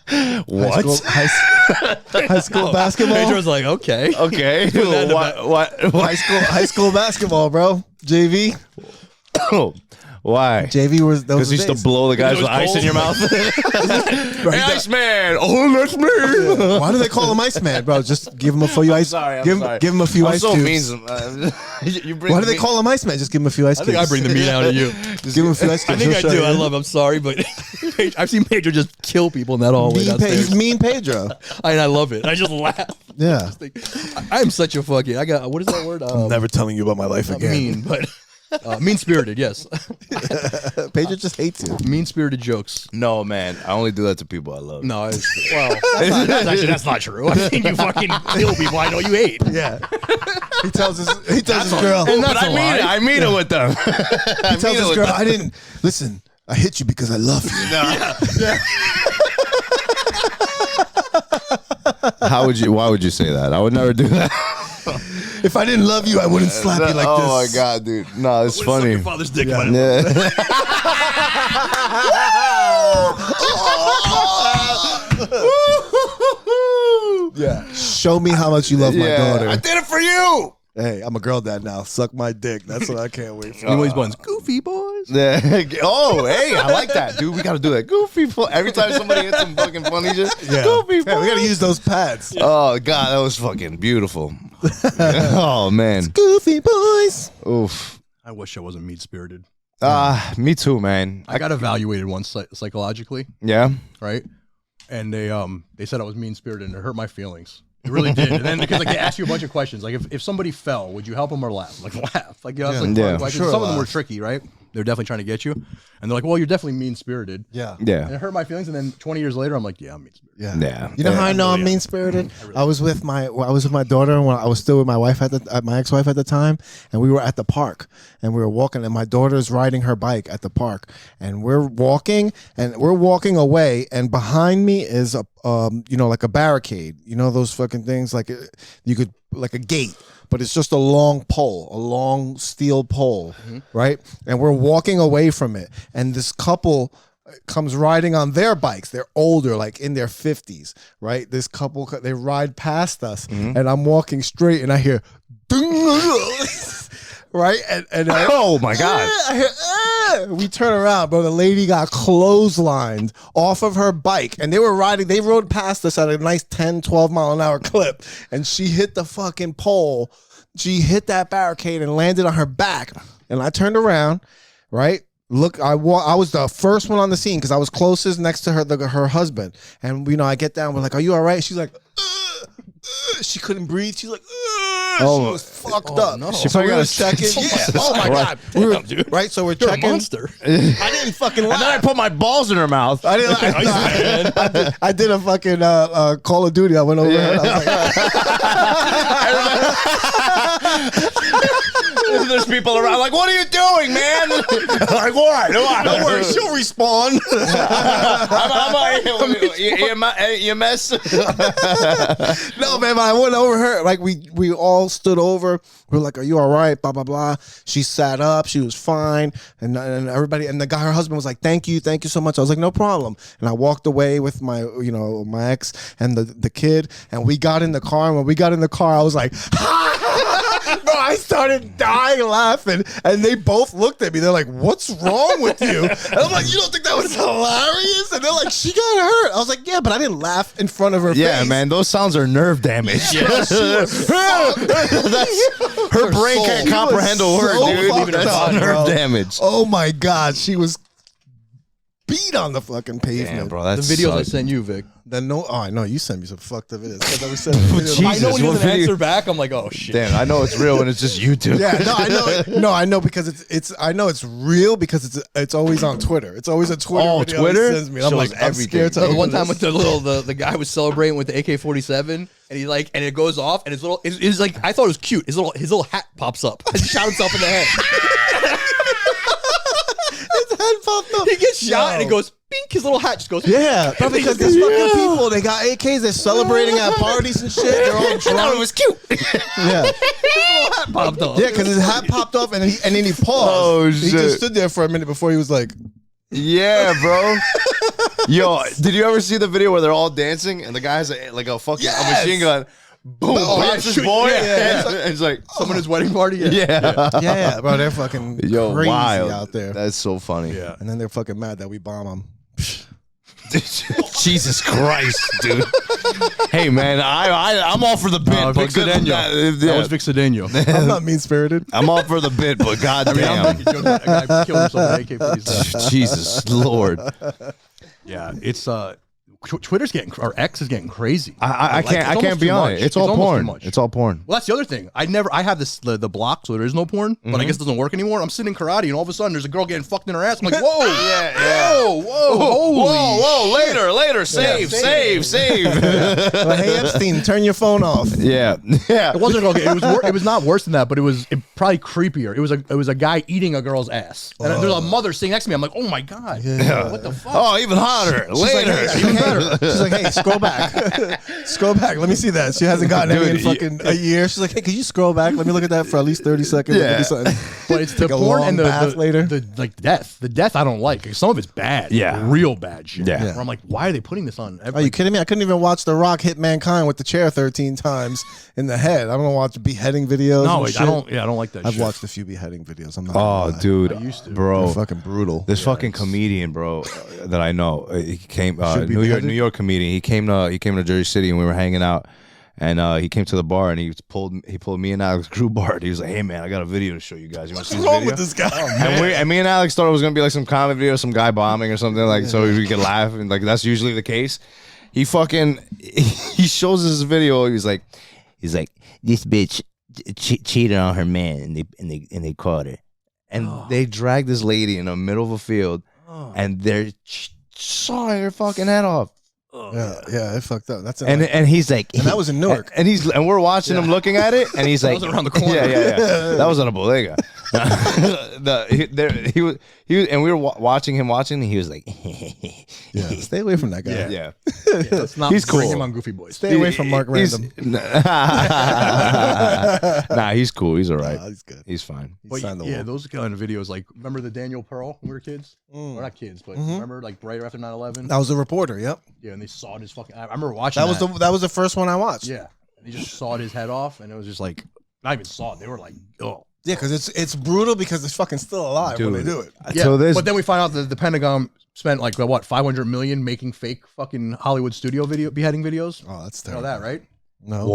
High What? school, high school basketball. Pedro's like, okay. Okay. that in the What? High school basketball, bro. JV. Why? JV was those Because he used to blow the guys It was with ice in your mouth. Hey, Iceman! Oh, that's me! Why do they call him Iceman, bro? Just give him a few ice. Sorry, I'm give, sorry. give him a few I'm ice so cubes. mean. You bring Why do they me- call him Iceman? Just give him a few ice I cubes. think I bring the meat out of you. Give him a few ice I cubes. think I he'll show do. you. I love. I'm sorry, but I've seen Pedro just kill people in that hallway He's downstairs. mean Pedro. I love it. I just laugh. Yeah. I'm such a fucking. I got what is that word? Never telling you about my life Not again. mean, but mean spirited. Yes, Pedro just hates you. mean spirited jokes. No, man. I only do that to people I love. No, that's not true. I've seen you fucking kill people I know you hate. Yeah. He tells his girl. But I mean it. I mean it with them. He tells his girl, I didn't listen. I hit you because I love you. How would you? Why would you say that? I would never do that. If I didn't love you, I wouldn't slap you like oh this. my god, dude! No, it's Suck funny. your father's dick. Yeah. Yeah. Yeah. Show me how much you love my Yeah. I daughter. did it for you. Hey, I'm a girl dad now. Suck my dick. That's what I can't wait for. Anyways, buns, goofy boys. Oh, hey, I like that, dude. We got to do that. Goofy. Every time somebody hits some fucking funny shit. Yeah. Goofy. Yeah, we got to use those pads. Oh, God, that was fucking beautiful. Oh, man. Goofy boys. Oof. I wish I wasn't mean-spirited. Me too, man. I got evaluated once psychologically, Yeah. right? And they said I was mean-spirited, and it hurt my feelings. It really did. And then because like they ask you a bunch of questions, like if somebody fell, would you help them or laugh? Like laugh. Like it's like Yeah. questions. Sure, Some of them were laugh. tricky, right? They're definitely trying to get you, and they're like, "Well, you're definitely mean-spirited." Yeah. Yeah. And it hurt my feelings. And then 20 years later, I'm like, "Yeah, I'm mean-spirited." Yeah. Yeah. You know how I know I'm mean spirited? I was with my daughter when I was still with my wife my ex-wife at the time, and we were at the park and we were walking, and my daughter's riding her bike at the park, and we're walking away, and behind me is a like a barricade, those fucking things like you could like a gate, but it's just a long pole, a long steel pole, right? And we're walking away from it, and this couple comes riding on their bikes. They're older, like in their 50s, right? This couple, they ride past us, and I'm walking straight, and I hear, right? And Oh, my God. I hear, we turn around, bro. The lady got clotheslined off of her bike, and they rode past us at a nice 10, 12 mile an hour clip, and she hit the fucking pole. She hit that barricade and landed on her back, and I turned around, right? Look, I was the first one on the scene because I was closest next to her husband. And, I get down. We're like, are you all right? She's like, she couldn't breathe. She's like, she was fucked up. No. She So we probably were got a checking. Yeah. Oh, my God. Right? So we're You're a checking. monster. I didn't fucking lie. And then I put my balls in her mouth. I did a fucking Call of Duty. I went over her. I was like, There's people around like, what are you doing, man? Like, what? don't worry, she'll respawn. I'm EMS. No, man, but I went over her. Like, we all stood over. We were like, are you all right? Blah, blah, blah. She sat up. She was fine. And everybody, and the guy, her husband was like, thank you so much. I was like, no problem. And I walked away with my, my ex and the kid. And we got in the car. And when we got in the car, I was like, bro, I started dying laughing, and they both looked at me. They're like, what's wrong with you? And I'm like, you don't think that was hilarious? And they're like, she got hurt. I was like, yeah, but I didn't laugh in front of her Yeah, face. man, those sounds are nerve damage. Her brain can't comprehend a word, so dude. fucked That's up, nerve bro. damage. Oh, my God. She was beat on the fucking pavement. Damn, bro, The that's videos I sent you, Vic. I know you sent me some fucked up videos. 'Cause I was sending videos. Jesus, I know when he what doesn't video- answer back, I'm like, oh shit. Damn, I know it's real when it's just YouTube. Yeah, no, I know. No, I know because it's. I know it's real because it's always on Twitter. It's always a Twitter. Oh, video Twitter? he sends me. I'm Shows like, I'm everything. scared to The open one time this. with the guy was celebrating with the AK-47, and he like, and it goes off, and his little, it's like, I thought it was cute. His little hat pops up. He shot himself in the head. His head popped up. He gets shot, and it Yo. goes, bink. His little hat just goes. Yeah, but because there's fucking people, they got AKs, they're celebrating at parties and shit. They're all I thought it drunk. was cute. Yeah, Hat popped up. yeah, because his hat popped off and then he paused. Oh, He shit. just stood there for a minute before he was like, Yeah, bro. Yo, did you ever see the video where they're all dancing and the guy has a fucking a machine gun? Boom! Oh, That's his shoot, boy. yeah. And it's like, Someone at his wedding party. yeah. yeah, bro, they're fucking Yo, crazy wild out there. That's so funny. Yeah. And then they're fucking mad that we bomb them. Jesus Christ, dude. Hey, man, I'm all for the bit. Vic but good- Cedeno. That was Vic Cedeno. I'm not mean spirited. I'm all for the bit, but goddamn. I'm joking. That guy killed himself with AK-47. Jesus Lord. Yeah, it's Twitter's getting, or X is getting crazy. I Like, can't almost be too on much. it. It's all almost too porn. much. It's all porn. Well, that's the other thing. I have the block, so there is no porn. But I guess it doesn't work anymore. I'm sitting in karate, and all of a sudden there's a girl getting fucked in her ass. I'm like, whoa, Whoa, later. Save. But hey, Epstein, turn your phone off. Yeah. It wasn't okay. It was not worse than that, but it probably creepier. It was a guy eating a girl's ass, and there's a mother sitting next to me. I'm like, oh my god, what the fuck? Oh, even hotter. Later. Even better. She's like, hey, scroll back. Scroll back. Let me see that. She hasn't gotten any in fucking a year. She's like, hey, can you scroll back? Let me look at that for at least 30 seconds. Yeah. But it's the porn and later. The like death. The death I don't like. Some of it's bad. Yeah. Real bad shit. Yeah. Where I'm like, why are they putting this on? Are you kidding me? I couldn't even watch The Rock hit mankind with the chair 13 times in the head. I don't watch beheading videos. No, and I shit. don't. Yeah, I don't like that. I've shit. watched a few beheading videos. I'm not. Oh, gonna lie. dude, I used to. bro, They're fucking brutal. this fucking comedian, bro, that I know, he came Should be New beheaded? York comedian. He came to Jersey City and we were hanging out, and he came to the bar and he pulled me and Alex Grubart. He was like, "Hey man, I got a video to show you guys. You want to see this video?" with this guy? And me and Alex thought it was gonna be like some comedy video, some guy bombing or something, like so we could laugh, and like that's usually the case. He shows us this video. He's like, this bitch cheated on her man, and they caught her, and they dragged this lady in the middle of a field, and they're sawing her fucking head off. Yeah, it fucked up. That's And he's like, and that was in Newark. and we're watching him looking at it, and he's like, was around the corner. Yeah. That was on a bodega. He was, and we were watching him, and he was like, yeah, stay away from that guy. yeah. Let's not He's bring cool. him on Goofy Boys. Stay away from Mark Random. Nah, he's cool. He's all right. He's good. He's fine. He's But signed the yeah, wall. those kind of videos, like remember the Daniel Pearl when we were kids? Or not kids, but remember like right after 9/11? That was a reporter. Yep. Yeah, and they sawed his fucking. I remember watching That was the first one I watched. Yeah, and they just sawed his head off, and it was just like not even sawed. They were like, oh. Yeah, because it's brutal because it's fucking still alive when they do it. Yeah, So this- but then we find out that the Pentagon spent like what 500 million making fake fucking Hollywood studio beheading videos. Oh, that's You know terrible. that, right? No. You guys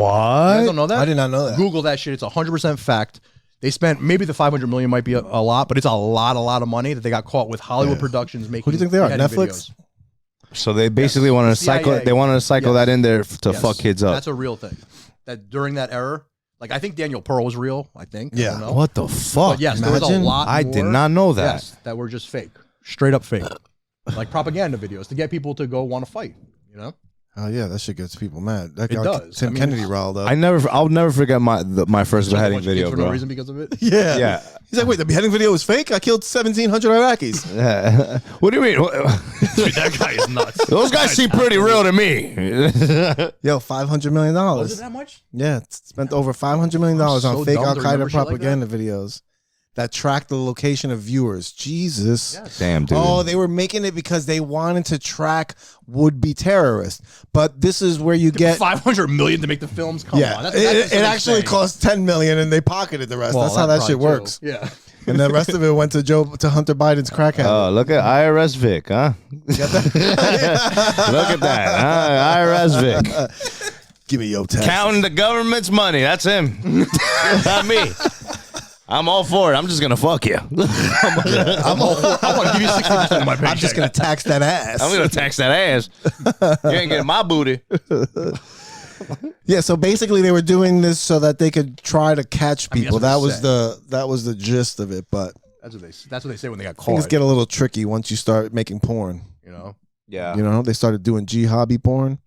What? don't know that? I did not know that. Google that shit. It's 100% fact. They spent maybe the 500 million might be a lot, but it's a lot of money that they got caught with Hollywood productions making. Who do you think they are? beheading Netflix? videos. So they basically wanted to cycle. CIA. They wanted to cycle Yes. that in there to Yes. fuck kids up. That's a real thing. That during that era, like I think Daniel Pearl was real. I think. I Yeah. don't know. What the fuck? But yes, there was a Imagine. lot. I did more, not know that. Yes, that were just fake, straight up fake, like propaganda videos to get people to go want to fight. You know. Oh yeah, that shit gets people mad. That It got does. Tim I mean, Kennedy riled up. I'll never forget my first Killed a beheading bunch of kids video, for bro. no reason because of it. yeah. Yeah. He's like, wait, the beheading video was fake? I killed 1,700 Iraqis. What do you mean? Dude, that guy is nuts. Those guys seem pretty real to me. Yo, $500 million. Was it that much? Yeah, spent over $500 million I'm on so fake dumb Al to Qaeda remember shit like propaganda videos that tracked the location of viewers. Jesus. Yes. Damn, dude. Oh, they were making it because they wanted to track would-be terrorists. But this is where you get 500 million to make the films. Come yeah. on, It actually cost $10 million, and they pocketed the rest. Well, That's how that shit probably works. too. Yeah. And the rest of it went to Hunter Biden's crack habit. Oh, look at IRS Vic, huh? Look at that, huh? IRS Vic. Give me your tax. Counting the government's money. That's him. Not me. I'm all for it. I'm just going to fuck you. I want to give you 60% of my paycheck. I'm just gonna tax that ass. I'm going to tax that ass. You ain't getting my booty. Yeah, so basically they were doing this so that they could try to catch people. that's what That was the gist of it. But That's what they say when they got things caught. get a little tricky once you start making porn. You know. Yeah. You know, they started doing hobby porn.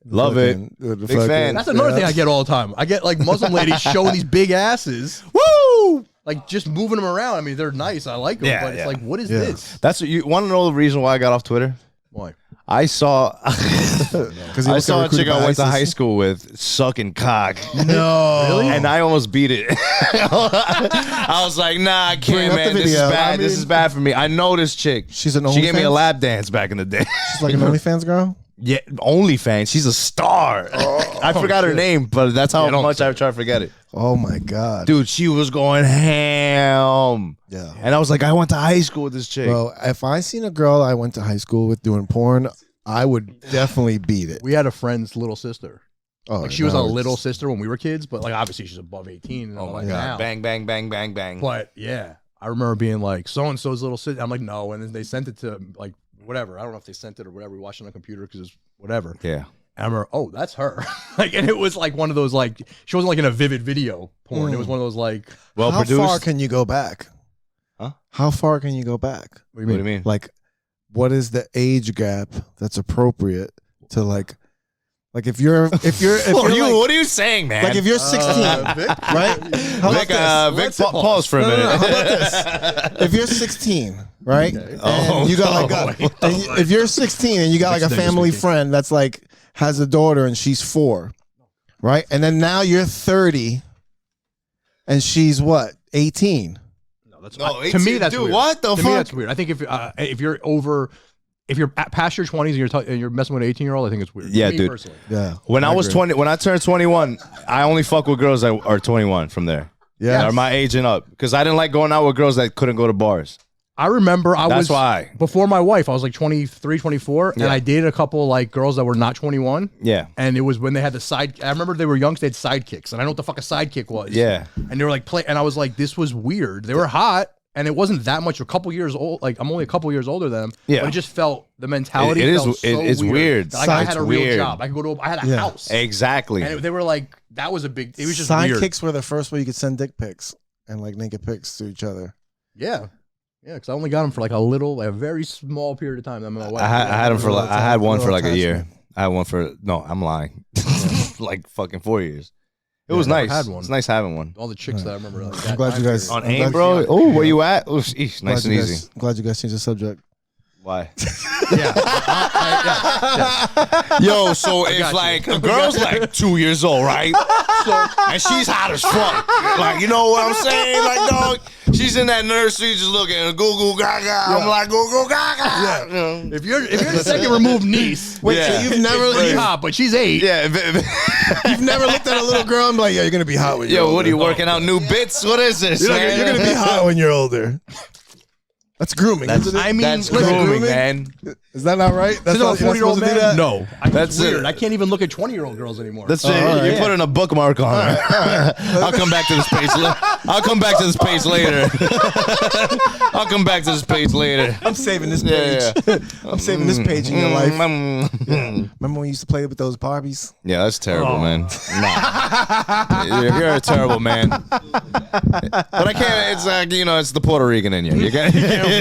Love it. Fucking- Big fan. That's another thing I get all the time. I get like Muslim ladies showing these big asses. Woo! Like just moving them around. I mean, they're nice. I like them, Yeah, but it's yeah. like, what is Yeah. this? That's what you want to know the reason why I got off Twitter? Why? I saw Because I saw a chick I went to high school with sucking cock. No, Really? And I almost beat it. I was like, nah, I Bring can't, up man. the This is video. bad. I This mean- is bad for me. I know this chick. She's an She gave me a OnlyFans? lap dance back in the day. She's like an OnlyFans girl. Yeah, OnlyFans. She's a star. I forgot her name, but that's how much I try to forget it. Oh my god, Dude, she was going ham. Yeah, And I was like, I went to high school with this chick. bro. If I seen a girl I went to high school with doing porn, I would definitely beat it. We had a friend's little sister. Oh, Like she was a no, it's- little sister when we were kids, but like obviously she's above 18. And Oh my like, God. now. Bang, bang, bang, bang, bang. But yeah, I remember being like, so and so's little sister. I'm like, no. And then they sent it to like whatever. I don't know if they sent it or whatever. We watched it on a computer because it's whatever. Yeah. And I remember, oh, that's her. Like, and it was like one of those like she wasn't like in a vivid video porn. It was one of those like, Well How produced. far can you go back? Huh? How far can you go back? what do you What do mean? you mean? Like, what is the age gap that's appropriate to like if you're What are you saying, man? like if you're 16, Vic? right? Vic, pause for a minute. How about this? If you're 16, right? Okay. And you got if you're 16 and you got like a family friend that's like has a daughter and she's 4, right? And then now you're 30 and she's what? 18. No, that's No, to me that's dude, weird. what the to fuck? me that's weird. I think if you're over. If you're past your 20s and you're messing with an 18-year-old, I think it's weird. Yeah, me dude. Personally. Yeah. When I was agree. 20, when I turned 21, I only fuck with girls that are 21 from there. Yeah. That are my age and up. Because I didn't like going out with girls that couldn't go to bars. I remember That's why. Before my wife, I was like 23, 24, Yeah. and I dated a couple like girls that were not 21. Yeah. And it was when they had the side. I remember they were young, so they had sidekicks, and I know what the fuck a sidekick was. Yeah. And they were like and I was like, this was weird. They were hot, and it wasn't that much. A couple years old. Like I'm only a couple years older than them. Yeah. But it just felt the mentality. It is- felt so it's weird. Like I had It's a real weird. job. I could go to. I had a Yeah. house. Exactly. And they were like, that was a big. It was just weird. Sidekicks were the first way you could send dick pics and like naked pics to each other. Yeah. Yeah, because I only got them for like a very small period of time. Then my wife. I had him for like, I had one for like a year. attachment. I had one for, no, I'm lying. Like fucking 4 years. It Yeah, was I never nice. had one. It's nice having one. all the chicks that I remember. Like, I'm that glad time you guys- period. On I'm AIM, glad bro? Oh, where you at? Oh, nice Glad and you easy. guys- Glad you guys changed the subject. Why? Yeah. Yo, so if got you. like a girl's like 2 years old, right? And she's hot as fuck. Like, you know what I'm saying? Like, dog, she's in that nursery just looking goo goo gaga. I'm like goo goo gaga. Yeah. If you're the second removed niece, Wait, Yeah. so you've never she's hot, but she's 8. Yeah. you've never looked at a little girl and be like, yeah, you're gonna be hot when you're Yo, older. what are you working out new bits? What is this? man? You're gonna be hot when you're older. That's grooming. isn't it? I mean, That's listen, grooming, man. Is that not right? That's Isn't a not, you're not 40-year-old supposed to do man? that? No, That's that's weird. it. I can't even look at 20-year-old girls anymore. That's right. you put in a bookmark on it. I'll come back to this page. I'll come back to this page later. I'll come back to this page later. I'm saving this page. Yeah. I'm saving this page in your life. Mm. Remember when you used to play with those Barbies? Yeah, that's terrible, man. Nah. You're a terrible man. But I can't. It's like it's the Puerto Rican in you. You can't.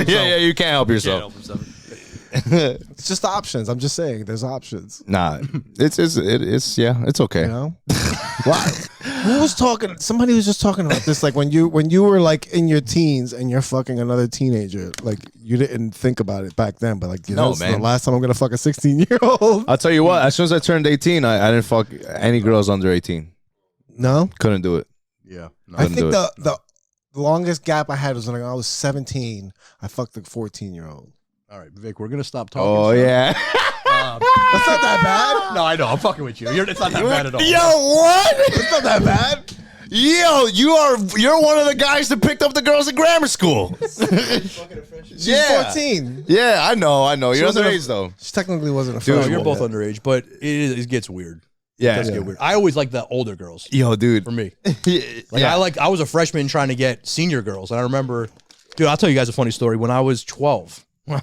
Yeah, you can't help yourself. It's just options. I'm just saying, there's options. Nah, it's okay. You know? Why? Who was talking? Somebody was just talking about this. Like when you were like in your teens and you're fucking another teenager. Like you didn't think about it back then, but like No, this is man. the last time I'm gonna fuck a 16-year-old. I'll tell you what. As soon as I turned 18, I didn't fuck any girls under 18. No, Couldn't do it. Yeah. No. I Couldn't think do the longest gap I had was when I was 17. I fucked a 14-year-old. All right, Vic, we're gonna stop talking. Oh so- yeah. That's not that bad. No, I know. I'm fucking with you. It's not that bad at all. Yo, what? It's not that bad. Yo, you're one of the guys that picked up the girls in grammar school. She's Yeah. 14. Yeah, I know. You're wasn't underage though. She technically wasn't a Dude, No, freshman you're both yet. underage, but it gets weird. It Yeah. does get weird. I always like the older girls Yo, dude. for me. Yeah. I was a freshman trying to get senior girls, and I remember, dude, I'll tell you guys a funny story. When I was 12, I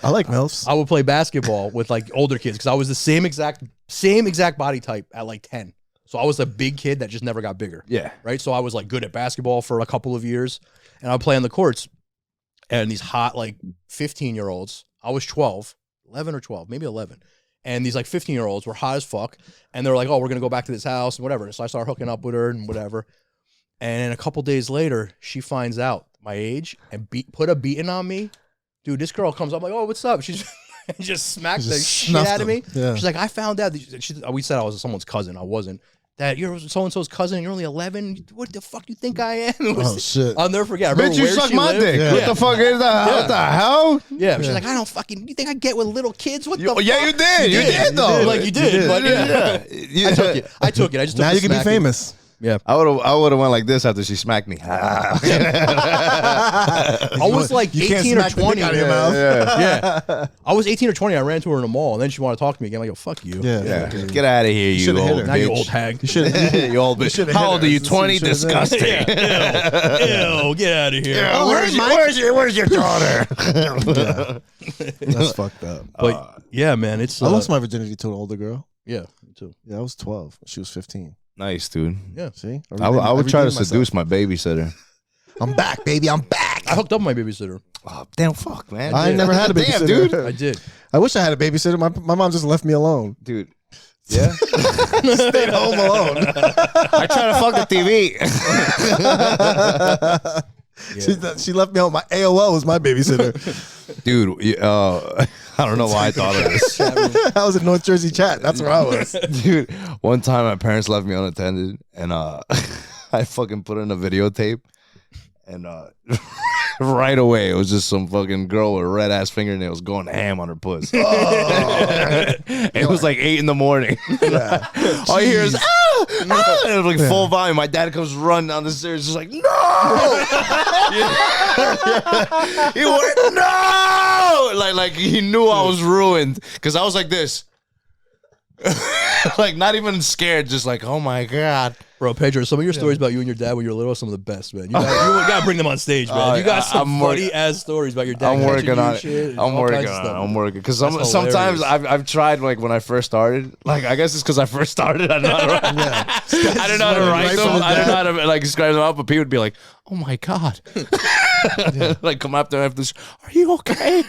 like MILFs. I would play basketball with like older kids because I was the same exact body type at like 10. So I was a big kid that just never got bigger. Yeah. Right. So I was like good at basketball for a couple of years, and I would play on the courts. And these hot like 15-year-olds, I was 12, 11 or 12, maybe 11. And these like 15-year-olds were hot as fuck. And they were like, oh, we're going to go back to this house and whatever. So I started hooking up with her and whatever. And then a couple days later, she finds out my age and put a beating on me. Dude, this girl comes up like, oh, what's up? She's just smacked the Just shit snuffed out of me. him. Yeah. She's like, I found out. We said I was someone's cousin. I wasn't. That you're so-and-so's cousin and you're only 11. What the fuck do you think I am? It was- Oh shit. I'll never forget. I remember Bitch, you where suck she my lived. dick. Yeah. What the fuck is that? What the hell? Yeah, she's like, I don't fucking. You think I get with little kids? What the? Yeah, fuck? you did. You did though. Like you did, but yeah. Yeah. I took it. I took it. I just took Now the you can be smacking. famous. Yeah, I would have went like this after she smacked me. I was like You can't 18 or smack the 20. dick out of your mouth. Yeah, I was 18 or 20. I ran to her in the mall, and then she wanted to talk to me again. I'm like, yo, fuck you. Yeah. Get out of here, you should've hit old her. Now you bitch. old hag. You should. You old bitch. should've How hit old her. are you? That's 20? what you should've done. Disgusting. Ew, get out of here. Oh, Where's your daughter? That's fucked up. But yeah, man, it's. I lost my virginity to an older girl. Yeah, me too. Yeah, I was 12. She was 15. Nice, dude. Yeah. See? I would try to redeemed myself. seduce my babysitter. I'm back, baby. I'm back. I hooked up with my babysitter. Oh, damn, fuck, man. I never had a Damn, babysitter. dude. I did. I wish I had a babysitter. My mom just left me alone. Dude, Yeah. Stayed home alone. I try to fuck the TV. She left me home. My AOL was my babysitter. Dude, I don't know why I thought of this. I was in North Jersey chat. That's where I was. Dude, one time my parents left me unattended, and I fucking put in a videotape, and right away it was just some fucking girl with red ass fingernails going ham on her puss. It was like 8 a.m. All you hear is and it was like full volume. My dad comes running down the stairs, just like, no. He went, no, like he knew I was ruined, because I was like this. Like not even scared, just like, oh my god. Bro, Pedro, some of your stories about you and your dad when you were little are some of the best, man. You gotta bring them on stage, man. You got some funny ass stories about your dad. I'm working on it. I'm working because sometimes I've tried, like when I first started. Like I guess it's because I first started. I don't know how to write. I don't know how to write them. I don't know how to like describe them out. But people would be like, "Oh my god." Like come up there after this, are you okay?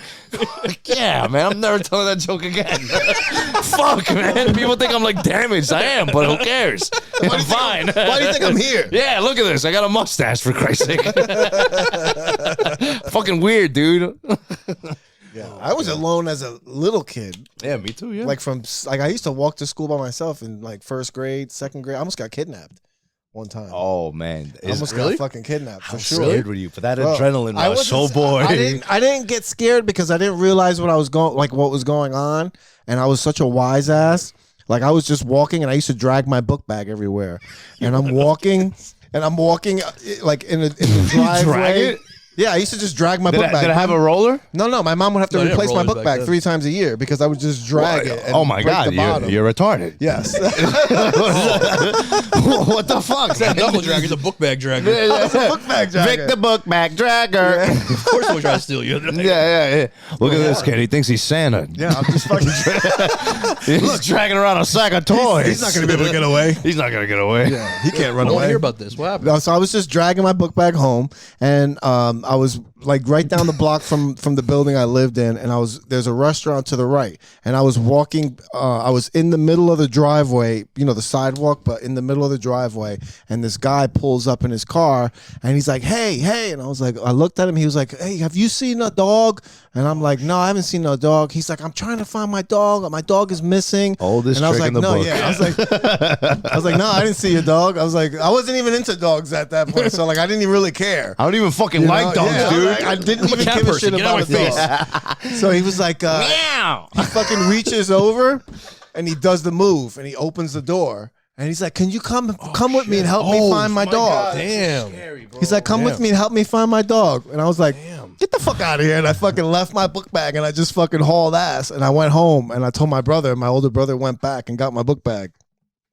Like, yeah, man, I'm never telling that joke again. Fuck, man. People think I'm like damaged. I am, but who cares? I'm fine. Why do you think I'm here? Yeah, look at this. I got a mustache, for Christ's sake. Fucking weird, dude. Yeah, I was alone as a little kid. Yeah, me too. Yeah, Like I used to walk to school by myself in like first grade, second grade. I almost got kidnapped one time. oh man, I almost got fucking kidnapped for sure. scared were you? For that Bro, adrenaline, I was so bored. I didn't get scared because I didn't realize what was going on, and I was such a wise ass. Like I was just walking, and I used to drag my book bag everywhere, and I'm walking like in the driveway. Drag it? Yeah, I used to just drag my book bag. Did I have a roller? No, my mom would have to replace my book bag 3 times a year because I would just drag it. And oh my break god, the bottom. you're retarded. Yes. What the fuck? That knuckle dragger is a book bag dragger. book bag dragger. Vic the book bag dragger. Of course, we'll try to steal you. Yeah. Look at this kid. He thinks he's Santa. Yeah, I'm just fucking. He's dragging around a sack of toys. He's not going to be able to get away. He's not gonna get away. Yeah, he can't run I want to away. hear about this. What happened? No, so I was just dragging my book bag home, and I was like right down the block from the building I lived in, and there's a restaurant to the right, and I was walking. I was in the middle of the driveway, the sidewalk, but in the middle of the driveway, and this guy pulls up in his car, and he's like, "Hey," and I looked at him. He was like, "Hey, have you seen a dog?" And I'm like, "No, I haven't seen no dog." He's like, "I'm trying to find my dog. My dog is missing." Oldest and I was trick like, in the "No, book. yeah." I was like, "No, I didn't see your dog." I was like, I wasn't even into dogs at that point, so like I didn't even really care. I don't even fucking like dogs, Yeah, dude. I didn't even cat give a person. shit Get out about of a my dog. So he was like, Meow. he fucking reaches over and he does the move and he opens the door. And he's like, "Can you come with me and help me find my dog?" Damn. He's like, "Come with me and help me find my dog." And I was like, "Get the fuck out of here!" And I fucking left my book bag and I just fucking hauled ass. And I went home and I told my brother. My older brother went back and got my book bag.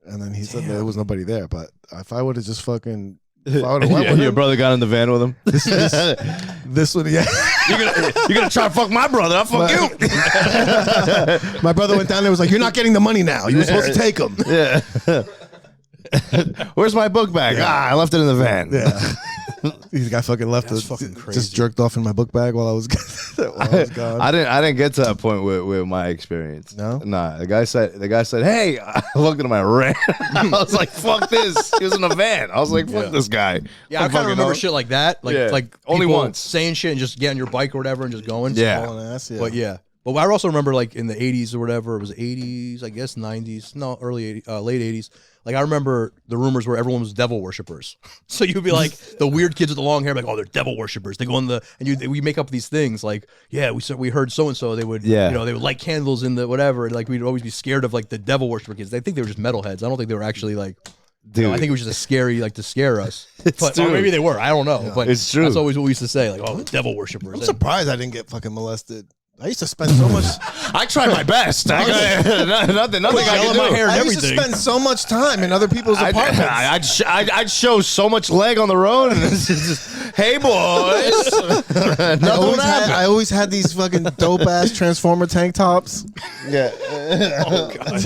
And then he said there was nobody there. But if I would have just fucking, if I would have went with Your him, brother got in the van with him. this would, yeah. You're gonna try to fuck my brother. I'll fuck you. My brother went down there and was like, "You're not getting the money now. You were supposed to take them." Yeah. Where's my book bag? I left it in the van. Yeah. These guy fucking left That's it. fucking crazy. Just jerked off in my book bag while I was gone. I didn't get to that point with my experience. No? Nah. The guy said, "Hey," I looked at him, I ran. I was like, "Fuck this." He was in a van. I was like, "Fuck this guy." Yeah, I kind of remember shit like that. Like Only people once. saying shit and just getting on your bike or whatever and just going. Yeah. Hauling ass, yeah. But yeah. But I also remember like in the 80s or whatever, it was 80s, I guess 90s, no, early 80s, late 80s. Like I remember the rumors where everyone was devil worshippers. So you'd be like the weird kids with the long hair, like, "Oh, they're devil worshippers." They go in we make up these things like, "Yeah, we heard so and so they would, they would light candles in the whatever." And like we'd always be scared of like the devil worshiper kids. I think they were just metalheads. I don't think they were actually like. Dude. I think it was just a scary, like to scare us. Or true. maybe they were. I don't know. But It's true. That's always what we used to say. Like, "Oh, the devil worshippers." I'm surprised I didn't get fucking molested. I used to spend so much. I tried my best. Nothing I Gel can in my do. hair and I used to everything. spend so much time in other people's apartments. I'd show so much leg on the road, and it's just, "Hey boys." I always had these fucking dope ass Transformer tank tops. Yeah. Oh god.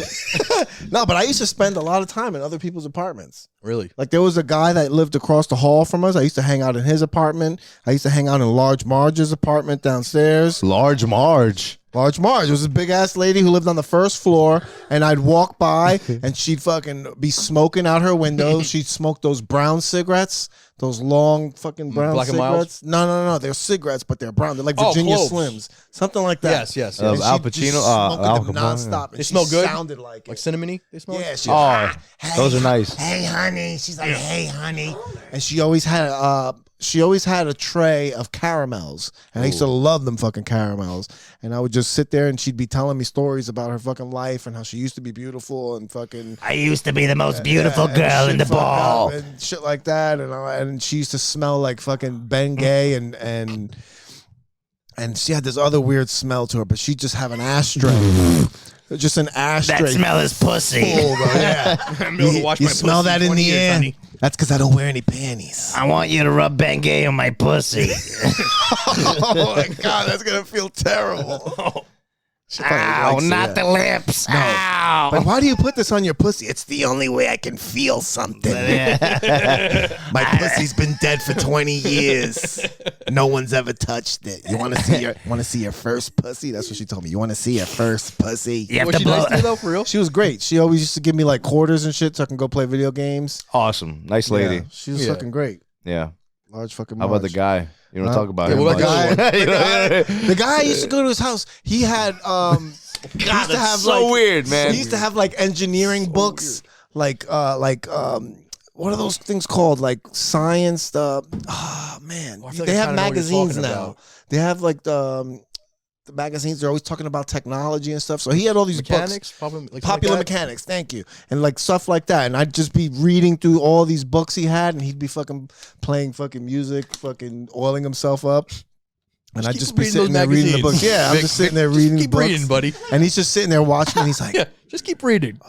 No, but I used to spend a lot of time in other people's apartments. Really? Like there was a guy that lived across the hall from us. I used to hang out in his apartment. I used to hang out in Large Marge's apartment downstairs. Large Marge. Large Marge. It was a big ass lady who lived on the first floor, and I'd walk by and she'd fucking be smoking out her window. She'd smoke those brown cigarettes, those long fucking brown Black and cigarettes. No. They're cigarettes, but they're brown. They're like Virginia cloves. Slims, something like that. Yes. And Al she'd just Pacino, smoke Al them Capone, nonstop. They smell good? Sounded like it. cinnamony. They smell. Yeah, she. Oh, Hey, those are nice. Hey, honey. She's like, hey, honey. And she always had a tray of caramels, and I used to love them fucking caramels. And I would just sit there, and she'd be telling me stories about her fucking life and how she used to be beautiful and fucking. I used to be the most beautiful girl in the ball. And shit like that, and she used to smell like fucking Bengay and she had this other weird smell to her, but she'd just have an ashtray. Just an ashtray. That smell is pussy. Full, bro. Yeah. You smell that in the air? honey. That's because I don't wear any panties. I want you to rub Bengay on my pussy. Oh my God, that's going to feel terrible. Ow, not the lips. No. Ow. But why do you put this on your pussy? It's the only way I can feel something. My pussy's been dead for 20 years. No one's ever touched it. You want to see your first pussy? That's what she told me. You want to see your first pussy? You have Was to she blow. nice to you though, for real? She was great. She always used to give me like quarters and shit so I can go play video games. Awesome. Nice lady. Yeah, she was Yeah. fucking great. Yeah. Large fucking How about the Marge. guy? You don't Huh? talk about Yeah, him. what about much. The guy I used to go to his house. He had he used to have so like, weird, man. He used to have like engineering books, like what are those things called? Like science. Man, I feel like they I have kinda know what you're magazines talking now. about. They have like the magazines. They're always talking about technology and stuff. So he had all these Mechanics, books. probably like Popular like that? Mechanics, thank you, and like stuff like that. And I'd just be reading through all these books he had, and he'd be fucking playing fucking music, fucking oiling himself up. And I'd keep just be reading sitting those there reading the magazines. books. Yeah, I'm Vic, just sitting Vic, there just reading keep books. reading, buddy. And he's just sitting there watching, and he's like, Yeah, just keep reading.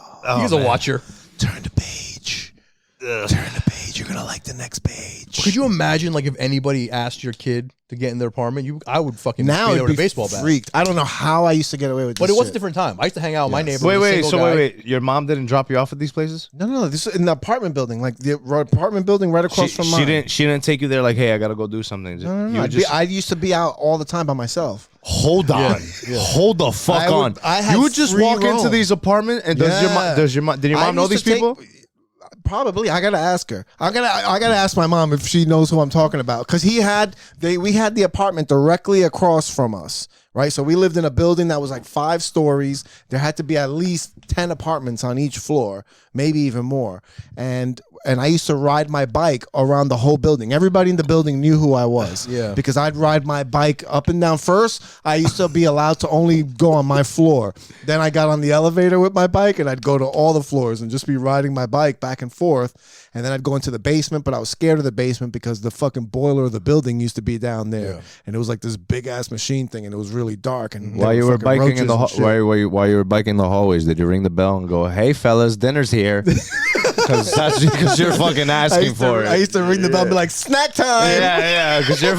He's a man. watcher. turn the page. Turn the page. You're going to like the next page. Could you imagine, like, if anybody asked your kid to get in their apartment? I would fucking Now beat it'd over be a baseball bat. freaked. I don't know how I used to get away with this But it was a shit. different time. I used to hang out with my neighbor. Wait. Your mom didn't drop you off at these places? No. This is in the apartment building. Like the apartment building right across from mine. She didn't take you there like, hey, I gotta go do something. No. You would just I used to be out all the time by myself. hold on, hold the fuck on. I had You would just free walk into roam. these apartments, and Yeah. did your mom know these people? Probably. I gotta ask her. I gotta ask my mom if she knows who I'm talking about. Because we had the apartment directly across from us. Right. So we lived in a building that was like 5 stories. There had to be at least 10 apartments on each floor, maybe even more. And I used to ride my bike around the whole building. Everybody in the building knew who I was. Yeah. Because I'd ride my bike up and down. First, I used to be allowed to only go on my floor. Then I got on the elevator with my bike, and I'd go to all the floors and just be riding my bike back and forth. And then I'd go into the basement, but I was scared of the basement because the fucking boiler of the building used to be down there. Yeah. And it was like this big ass machine thing, and it was really dark. And While there you were fucking biking in the roaches and shit. while you were biking the hallways, did you ring the bell and go, "Hey fellas, dinner's here"? Because you're fucking asking for it. I used to ring the bell and be like, snack time. Yeah, because you're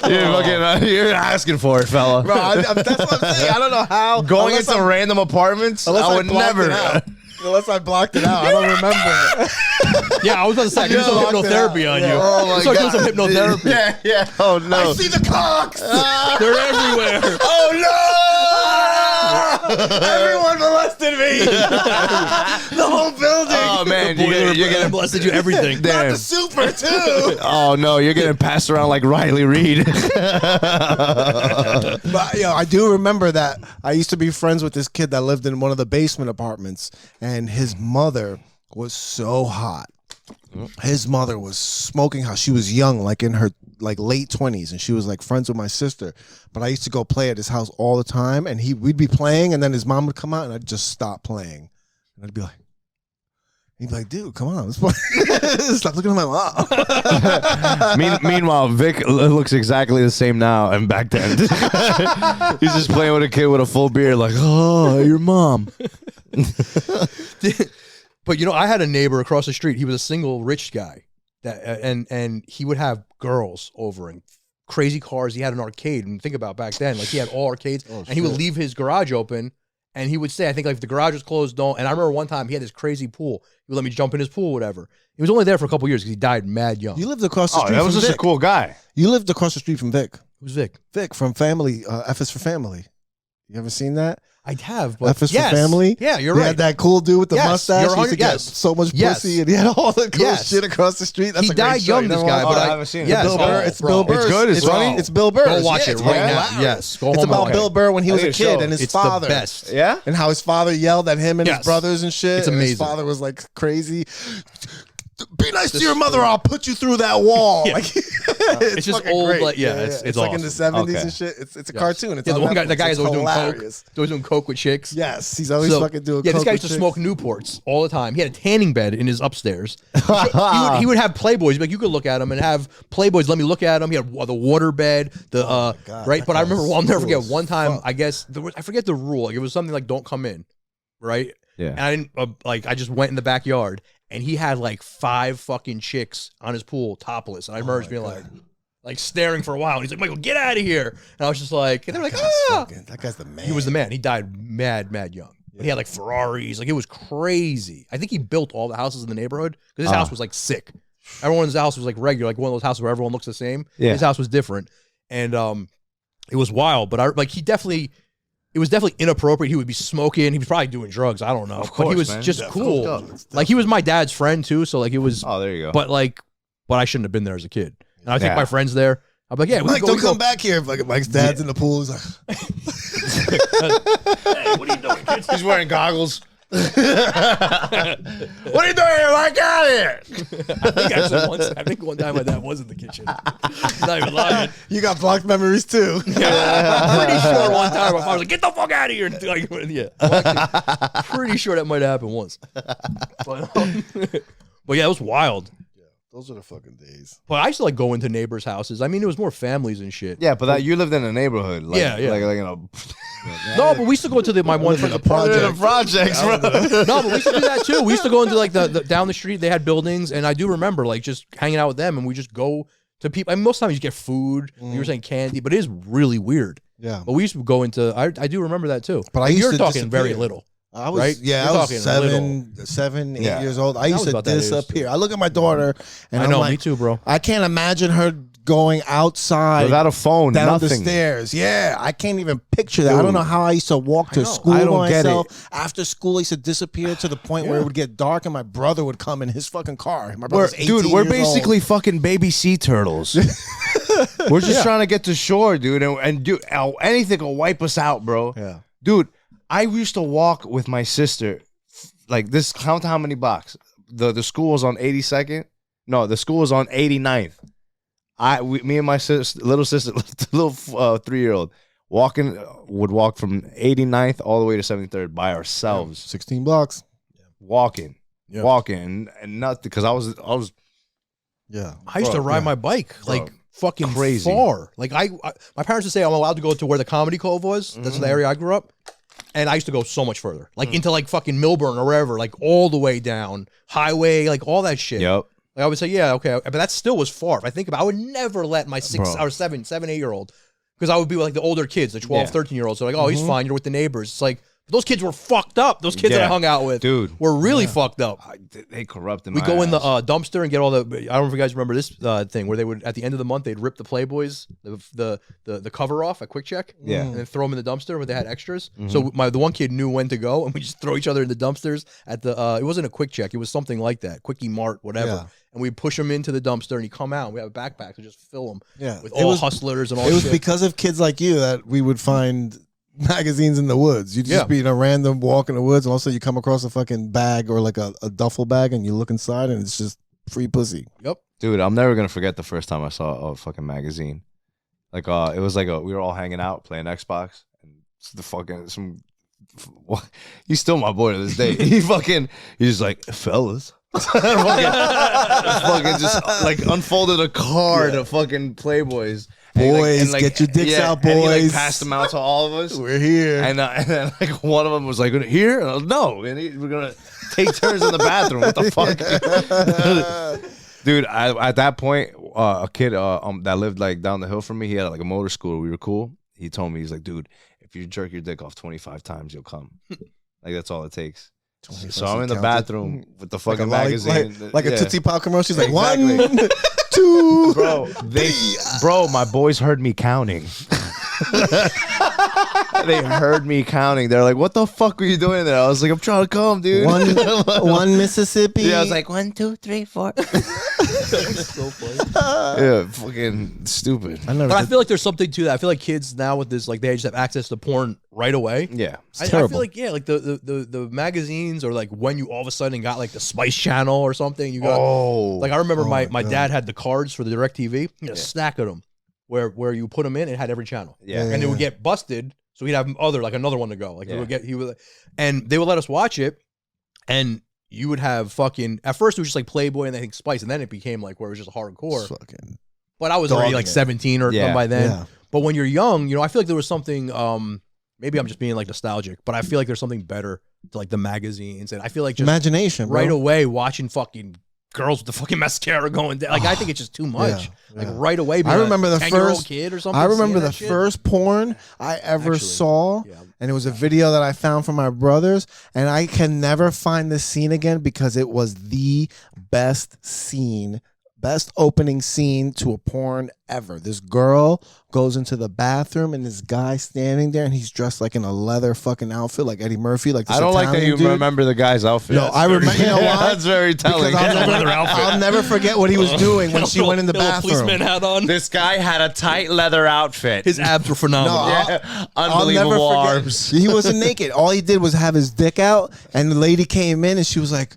you're asking for it, fella. Bro, that's what I'm saying. I don't know how. Going unless into I'm- random apartments, unless I would blocked it never. out. Unless I blocked it out. I don't remember. Yeah, I was about to say, I do some locked it hypnotherapy out. on Yeah. you. Oh my Start doing God. some hypnotherapy. Yeah. Oh no. I see the cocks. They're everywhere. Oh no! Everyone molested me. The whole building. Oh man, Boiler you're getting blessed you everything. Not damn. the super too. Oh no, you're getting passed around like Riley Reid. But I do remember that I used to be friends with this kid that lived in one of the basement apartments, and his mother was so hot. His mother was smoking hot. She was young, like in her like late 20s, and she was like friends with my sister. But I used to go play at his house all the time, and we'd be playing, and then his mom would come out, and I'd just stop playing, and I'd be like. He'd be like, dude, come on. Let's play. Stop looking at my mom. Meanwhile, Vic looks exactly the same now and back then. He's just playing with a kid with a full beard, like, oh, your mom. But I had a neighbor across the street. He was a single rich guy, that and he would have girls over and crazy cars. He had an arcade, and think about back then, like he had all arcades, and he would leave his garage open, and he would say, I think like if the garage was closed, don't. And I remember one time he had this crazy pool. He would let me jump in his pool, whatever. He was only there for a couple years because he died mad young. You lived across the Oh, street that was from just Vic. a cool guy. You lived across the street from Vic. Who's Vic? Vic from Family. F is for Family. You ever seen that? I have, but F is for Family. Yeah, you're They right. had that cool dude with the Yes, mustache. you're He used to get 100 so much Yes. pussy, and he had all the cool Yes. shit across the street. That's He a great died show. young, You this never guy, watched but it? I haven't seen it. Yes, Bill Burr. It's bro. Bill Burr. It's good, it's funny? It's Bill Burr. Go watch it right now. Yes, go It's home about and Bill watch it. Burr when he was I a need to show. kid and his It's father. the best. Yeah? And how his father yelled at him and his Yes. brothers and shit. It's and his amazing. father was like crazy. Be nice to your mother, or I'll put you through that wall. Yeah. Like, It's just fucking old, great. like, yeah, it's like in the awesome. 70s Okay. and shit. It's a Yes. cartoon. It's Yeah, on the one guy, Netflix. the guy It's is always doing hilarious. coke. Always doing coke with chicks. Yes, he's always fucking doing Yeah, coke this guy used to with smoke chicks. Newports all the time. He had a tanning bed in his upstairs. he would have Playboys. He'd be like, you could look at him and have Playboys. Let me look at him. He had the water bed, the God, right. that But I guy remember, was I'll never cool forget as one time. fuck. I guess I forget the rule. Like it was something like don't come in, right? Yeah. And I didn't I just went in the backyard and he had like 5 fucking chicks on his pool topless. And I remember just being like staring for a while. And he's like, Michael, get out of here. And I was just like, and they're like, That guy's the man. he was the man. He died mad young. Yeah. He had like Ferraris. Like it was crazy. I think he built all the houses in the neighborhood because his house was like sick. Everyone's house was like regular, like one of those houses where everyone looks the same. Yeah. His house was different. And it was wild. But it was definitely inappropriate. He would be smoking. He was probably doing drugs. I don't know. Of But he course, was man. just Definitely. cool. It's Like he was my dad's friend too. So like it was, Oh, there you go. but I shouldn't have been there as a kid. And I think Yeah. my friends there, I'm like, yeah, we Mike, go, don't we go. come back here. Like Mike's dad's in the pool. He's like, Hey, what are you doing, kids? He's wearing goggles. what are you doing here? Like, get out of here. I think one time my dad was in the kitchen. He's not even lying. You got blocked memories too. I'm pretty sure one time my father was like, "Get the fuck out of here!" Like, yeah, well, pretty sure that might have happened once. But yeah, it was wild. Those are the fucking days. But I used to like go into neighbors' houses. I mean, it was more families and shit. Yeah, but you lived in a neighborhood. Like, Yeah, yeah. Like, you know. No, but we used to go into my one in a Projects, bro. No, but we used to do that too. We used to go into like the down the street. They had buildings, and I do remember like just hanging out with them, and we just go to people. I mean, most times you get food. You were saying candy, but it is really weird. Yeah. But we used to go into. I do remember that too. But I And used you're to talking very disappear. little. I was Right? yeah, You're I was talking 7, 8 Yeah. years old. I That used was to about that age, disappear. I look at my daughter and I I'm know, like, me too, bro. I can't imagine her going outside Without a phone, down nothing. the stairs. Yeah, I can't even picture that. I don't know how I used to walk to school I don't by get myself. After school, I used to disappear to the point where it would get dark and my brother would come in his fucking car. My brother's 18 Dude, we're years basically old. fucking baby sea turtles. We're just trying to get to shore, dude, and do anything will wipe us out, bro. Yeah. Dude, I used to walk with my sister, like this. Count how many blocks. The school was on 82nd. No, the school was on 89th. Me and my little sister, little 3-year-old, would walk from 89th all the way to 73rd by ourselves, 16 blocks. walking, Yeah. walking, and nothing because I was Yeah. I used to ride my bike like fucking Crazy. far. Like my parents would say I'm allowed to go to where the Comedy Cove was. That's the area I grew up. And I used to go so much further, like into like fucking Milburn or wherever, like all the way down highway, like all that shit. Yep. Like I would say, yeah, okay, but that still was far. If I think about, I would never let my 6 Bro. or 7, 8-year-old, because I would be with like the older kids, the 12, Yeah. 13-year-olds. So like, oh, he's fine. You're with the neighbors. It's like those kids were fucked up. Those kids that I Yeah. hung out with, Dude. were really fucked up. They corrupted We my go in the ass. dumpster and get all the. I don't know if you guys remember this thing where they would at the end of the month they'd rip the Playboys the cover off at Quick Check, Yeah. and then throw them in the dumpster where they had extras. So the one kid knew when to go, and we just throw each other in the dumpsters at the. It wasn't a Quick Check, it was something like that, Quickie Mart, whatever. Yeah. And we push them into the dumpster, and you come out. And we have a backpack to just fill them. Yeah. with It all was- hustlers and all. It was shit. because of kids like you that we would find magazines in the woods. You'd just Yeah. be in a random walk in the woods, and also you come across a fucking bag or like a duffel bag, and you look inside, and it's just free pussy. Yep. Dude, I'm never gonna forget the first time I saw a fucking magazine. Like, it was like we were all hanging out playing Xbox, and the fucking he's still my boy to this day. He's like, fellas, fucking just like unfolded a card of fucking Playboys. Boys, get your dicks out, And he boys. like passed them out to all of us. We're here. And then like one of them was like, "Here, and I was, no, and we're gonna take turns in the bathroom." What the fuck, dude? At that point, a kid that lived like down the hill from me, he had like a motor scooter. We were cool. He told me, he's like, "Dude, if you jerk your dick off 25 times, you'll come." Like that's all it takes. So I'm in the bathroom with the fucking magazine, like a Yeah. Tootsie Pop commercial. She's like, Exactly. 1, 2, bro, my boys heard me counting. They heard me counting. They're like, "What the fuck were you doing there?" I was like, "I'm trying to come, dude." One Mississippi. Yeah, I was like, 1, 2, 3, 4. That's so funny. yeah, fucking stupid. But I feel like there's something to that. I feel like kids now with this, like they just have access to porn right away. Yeah, I feel like like the magazines, or like when you all of a sudden got like the Spice Channel or something. You got like, I remember my dad had the cards for the DirecTV. He had a stack of them where you put them in, it had every channel. Yeah. And it would get busted, so he'd have another one to go. Like and they would let us watch it, and you would have fucking, at first it was just like Playboy and I think Spice, and then it became like where it was just hardcore. But I was already like 17 or something by then. Yeah. But when you're young, I feel like there was something, maybe I'm just being like nostalgic, but I feel like there's something better to like the magazines, and I feel like just imagination, right away watching fucking girls with the fucking mascara going down. Like, I think it's just too much. Like right away. I remember the first kid or something. I remember the first porn I ever saw, and it was a video that I found from my brothers, and I can never find this scene again because it was the best opening scene to a porn ever. This girl goes into the bathroom and this guy standing there, and he's dressed like in a leather fucking outfit, like Eddie Murphy. Like this I don't Italian like that you dude. remember the guy's outfit. No, I remember. You know why? That's very telling. I'll never forget what he was doing when she went in the bathroom. Policeman hat on. This guy had a tight leather outfit. His abs were phenomenal. Unbelievable arms. He wasn't naked. All he did was have his dick out, and the lady came in and she was like,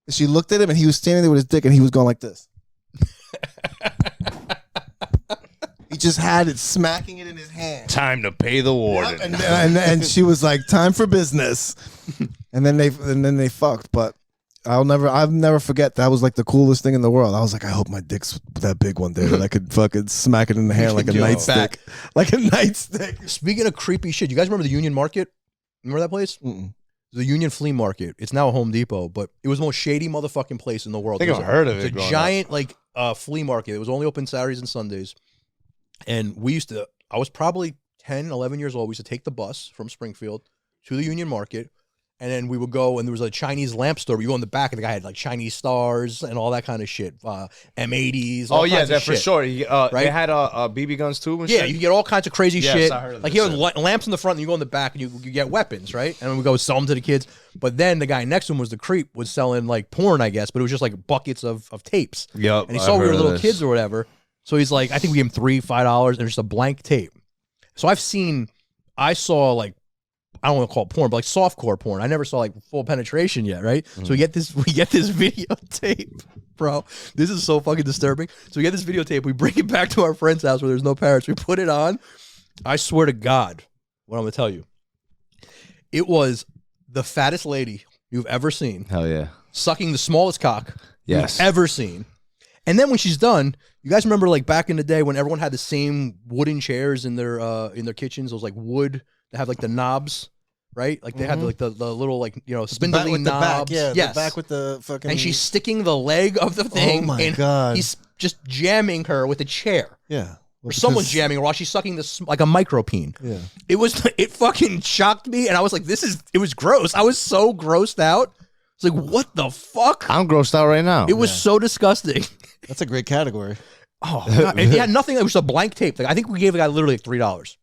she looked at him and he was standing there with his dick and he was going like this. He just had it, smacking it in his hand. Time to pay the warden. Yep, and she was like, "Time for business." And then they fucked. But I'll never forget. That was like the coolest thing in the world. I was like, I hope my dick's that big one day that I could fucking smack it in the hand like a nightstick. Like a nightstick. Speaking of creepy shit, you guys remember the Union Market? Remember that place? Mm-mm. The Union Flea Market. It's now a Home Depot, but it was the most shady motherfucking place in the world. I think I've heard of it. It's a giant flea market. It was only open Saturdays and Sundays. And I was probably 10, 11 years old. We used to take the bus from Springfield to the Union Market. And then we would go, and there was a Chinese lamp store. We go in the back, and the guy had like Chinese stars and all that kind of shit. M80s. Oh, yeah, that for shit. sure. Right? They had BB guns too. And yeah, shit? you get all kinds of crazy shit. I heard of like this, you have lamps in the front, and you go in the back, and you get weapons, right? And then we go sell them to the kids. But then the guy next to him was the creep, was selling like porn, I guess, but it was just like buckets of tapes. Yep. And he saw we were little kids or whatever. So he's like, I think we gave him $5, and there's just a blank tape. So I saw like, I don't want to call it porn, but like softcore porn. I never saw like full penetration yet, right? So we get this videotape, bro. This is so fucking disturbing. So we get this videotape, we bring it back to our friend's house where there's no parents. We put it on. I swear to God, what I'm gonna tell you, it was the fattest lady you've ever seen. Hell yeah. Sucking the smallest cock Yes. you've ever seen. And then when she's done, you guys remember like back in the day when everyone had the same wooden chairs in their kitchens, those like wood that have like the knobs, right? Like they had like the little like, spindly knobs. The back with the fucking. And she's sticking the leg of the thing. Oh my and God. He's just jamming her with a chair. Yeah. Or someone's jamming her while she's sucking this like a micropene. Yeah. It fucking shocked me, and I was like, it was gross. I was so grossed out. It's like, what the fuck? I'm grossed out right now. It was so disgusting. That's a great category. Oh, God. And he had nothing. It was a blank tape. Like, I think we gave the guy literally like $3.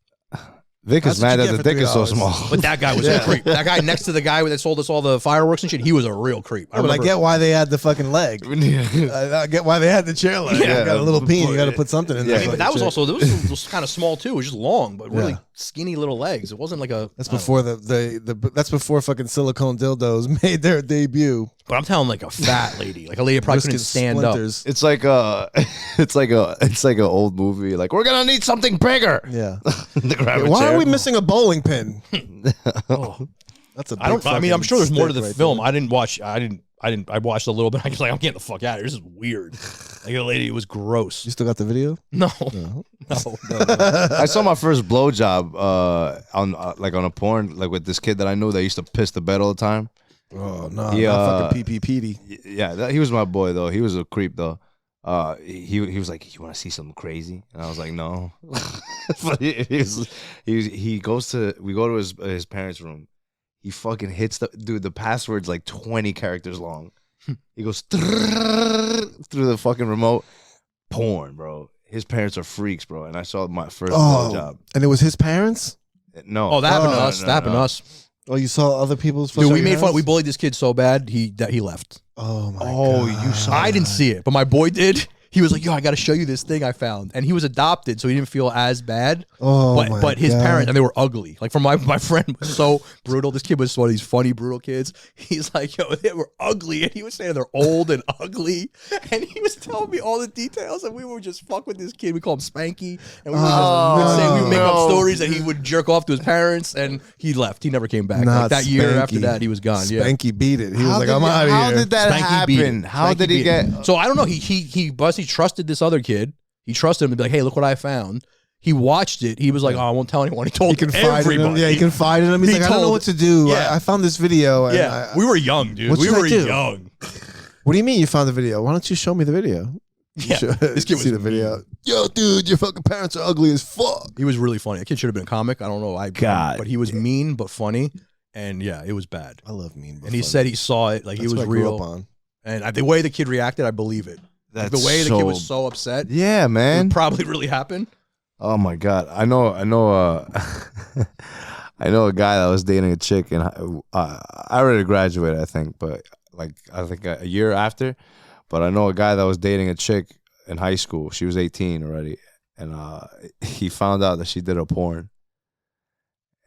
Vic is mad that the dick is so small. But that guy was a creep. That guy next to the guy that sold us all the fireworks and shit, he was a real creep. I get why they had the fucking leg. I get why they had the chair leg. Yeah. You got a little peen. You got to put something in there. I mean, but that was also, those was kind of small too. It was just long, but really skinny little legs. It wasn't like a. That's before that's before fucking silicone dildos made their debut. But I'm telling like a fat lady, like a lady probably couldn't stand splinters. It's like it's like an old movie. Like, we're gonna need something bigger. Yeah. Why are we missing a bowling pin? That's a. Big I'm sure there's more to the right film. there. I watched a little bit. I was like, I'm getting the fuck out of here. This is weird. Like the lady, it was gross. You still got the video? No. I saw my first blowjob on a porn, like with this kid that I knew that used to piss the bed all the time. Oh no, Yeah, not fucking PPPD. Yeah, he was my boy though. He was a creep though. He was like, "You want to see something crazy?" And I was like, "No." But we go to his parents' room. He fucking hits the password's like 20 characters long. He goes through the fucking remote, porn, bro. His parents are freaks, bro. And I saw my first Oh, blowjob. and it was his parents? No. Oh, that happened to no, us. no, That happened to no. us. Oh, you saw other people's Dude, we fucking made fun. house? We bullied this kid so bad that he left. Oh my Oh, god. you saw I didn't see it, but my boy did. He was like, "Yo, I got to show you this thing I found." And he was adopted, so he didn't feel as bad. Oh my but his God. parents, and they were ugly. Like, from my friend was so brutal. This kid was one of these funny, brutal kids. He's like, "Yo, they were ugly," and he was saying they're old and ugly. And he was telling me all the details, and we would just fuck with this kid. We call him Spanky, and we would make up stories that he would jerk off to his parents, and he left. He never came back. Not Like, that year Spanky. after that, he was gone. Yeah. Spanky beat it. He was like, I'm out of here. How did that Spanky beat happen? it. How Spanky did he beat get? it. So I don't know. He trusted this other kid. He trusted him to be like, "Hey, look what I found." He watched it. He was like, "Oh, I won't tell anyone." He told He confided in him. everybody. Yeah, he confided in him. He's He like, I don't know told- what to do. Yeah. I found this video. And Yeah, we were young, dude. What We should I were do? young. What do you mean you found the video? Why don't you show me the video? Yeah, This kid see the video. Yo, dude, your fucking parents are ugly as fuck. He was really funny. That kid should have been a comic. I don't know. God. But he was mean but funny, and yeah, it was bad. I love mean. And he said he saw it, like That's it was what I grew up real. on. And the way the kid reacted, I believe it. Like, the way the kid was so upset, Yeah, it man. probably really happened. Oh my god, I know. I know a guy that was dating a chick, and I already graduated, I think, but like I think a year after. But I know a guy that was dating a chick in high school. She was 18 already, and he found out that she did a porn.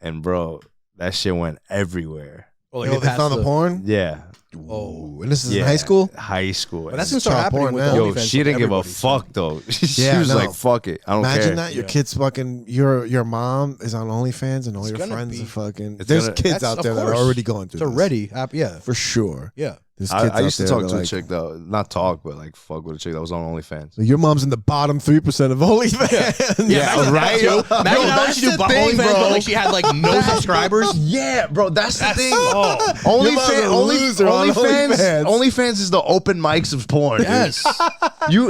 And bro, that shit went everywhere. Well, Yo, they passed found the porn? Yeah, Oh, and this is yeah. in high school? High school. But that's And gonna start child happening porn with now. the yo, OnlyFans she didn't give a everybody. fuck though. She Yeah, was no. like, "Fuck it, I don't Imagine care." that your Yeah. kid's fucking your mom is on OnlyFans and all It's your gonna friends be- are fucking. It's There's gonna- kids That's- out of there that are course. already going through It's this. already, yeah, For sure. yeah. There's kids I used to out there talk that to a like- chick though, not talk, but like fuck with a chick that was on OnlyFans. So your mom's in the bottom 3% of OnlyFans. Yeah, right. Imagine Yo, how that's she do the thing, OnlyFans, bro. but like she had like no subscribers. Yeah, bro, that's the thing. Your mom's a loser on OnlyFans. OnlyFans is the open mics of porn. dude. Yes.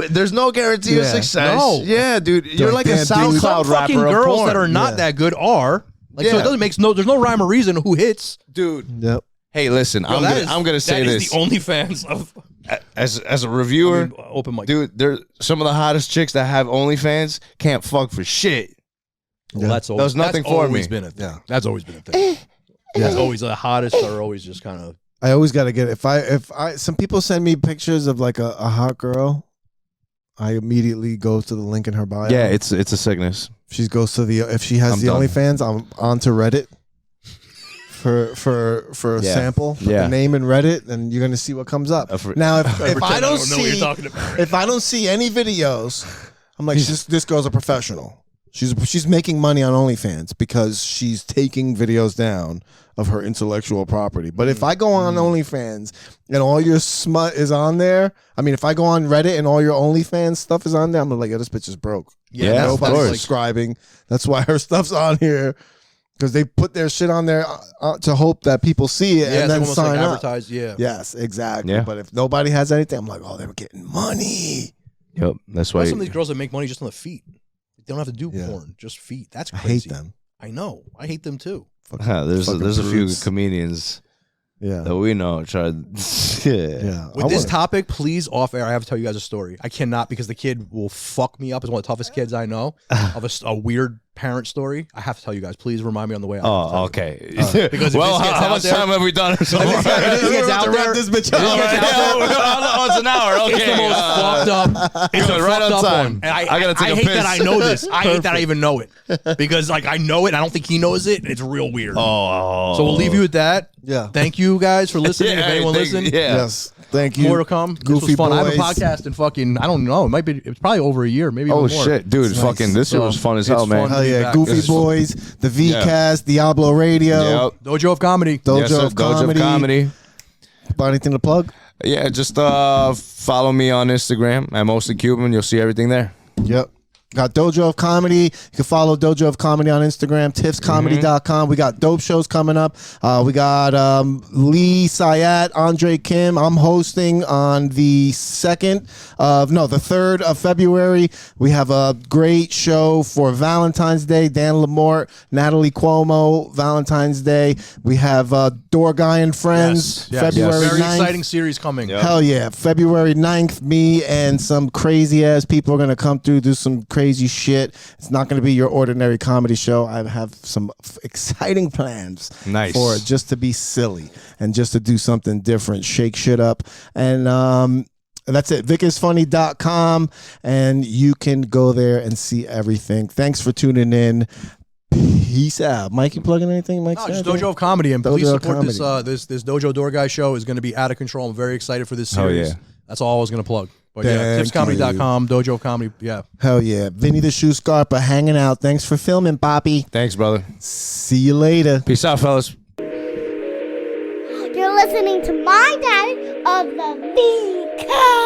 There's no guarantee of Yeah. success. No. Yeah, dude, you're like a damn, dude. SoundCloud Some fucking rapper of girls porn. that are not Yeah. that good are like, so Yeah. it doesn't make there's no rhyme or reason who hits. dude. Yep. Hey, listen, I'm gonna say that this is the OnlyFans of as a reviewer, open mic. dude. There's some of the hottest chicks that have OnlyFans can't fuck for shit. Well, that's always, There's nothing that's for always me. been a thing. That's always been a thing. That's always the hottest are always just kind of. I always got to get if I some people send me pictures of like a hot girl, I immediately go to the link in her bio. Yeah, it's a sickness. She goes to the if she has I'm the done. OnlyFans, I'm onto Reddit for a Yeah. sample. Put Yeah. the name in Reddit, and you're gonna see what comes up. For- Now, if I Pretend don't know what you're see talking about. if I don't see any videos, I'm like, this girl's a professional. She's making money on OnlyFans because she's taking videos down of her intellectual property. But if I go on OnlyFans and all your smut is on there, I mean, if I go on Reddit and all your OnlyFans stuff is on there, I'm like, yo, this bitch is broke. Yeah, of Nobody's course. subscribing. That's why her stuff's on here because they put their shit on there to hope that people see it Yeah, and it's then almost sign like up. advertised. Yeah. Yes, exactly. Yeah. But if nobody has anything, I'm like, oh, they're getting money. Yep, that's why. Why some of these girls that make money just on the feet? They don't have to do Yeah. porn, just feet. That's I crazy. hate them. I know. I hate them too. There's fucking a few brutes. comedians Yeah. that we know try. Yeah. With this topic, please off air, I have to tell you guys a story. I cannot because the kid will fuck me up. It's one of the toughest kids I know. Of a weird parent story. I have to tell you guys. Please remind me on the way out. Oh, okay. Because if well, this gets how out much there- time have we done? If this gets out there, this bitch if this out. gets out there, Oh, it's an hour. Okay. it's the most fucked up. It's good, the right fucked on up time. one. And I gotta take a hate piss. that I know this. I hate that I even know it because like I know it. And I don't think he knows it. And it's real weird. Oh, So we'll leave you with that. Yeah. Thank you guys for listening. if anyone listened, Yeah. Yes. Thank you. more to come. This Goofy was fun. I have a boys. podcast in fucking. I don't know. It might be. It's probably over a year. Maybe. Oh even more. shit, dude! Nice. Fucking this shit was fun as hell, It's man. fun. Hell yeah. Back. Goofy This is- Boys, the Vcast, Diablo Radio, Yep. Dojo of Comedy. Dojo Yes, sir. of Dojo Comedy. of Comedy. Got anything to plug? Yeah, just follow me on Instagram at Mostly Cuban. You'll see everything there. Yep. Got Dojo of Comedy. You can follow Dojo of Comedy on Instagram, tiffscomedy.com. We got dope shows coming up. We got Lee Sayat, Andre Kim. I'm hosting on the 3rd of February. We have a great show for Valentine's Day. Dan Lamort, Natalie Cuomo, Valentine's Day. We have Door Guy and Friends, February 9th. Very exciting series coming. Yep. Hell yeah. February 9th, me and some crazy ass people are going to come through, do some crazy shit. It's not going to be your ordinary comedy show. I have some exciting plans for it, just to be silly and just to do something different, shake shit up. And that's it. VicIsFunny.com, and you can go there and see everything. Thanks for tuning in. Peace out. Mike, you plugging anything? Mike, no, just Dojo of Comedy, and Dojo please of support Comedy. this Dojo Door Guy show is going to be out of control. I'm very excited for this series. yeah. That's all I was going to plug. But Thank tiffscomedy.com, Dojo of Comedy, Hell yeah. Vinny the Shoe Scarpa hanging out. Thanks for filming, Poppy. Thanks, brother. See you later. Peace out, fellas. You're listening to my dad of the VK.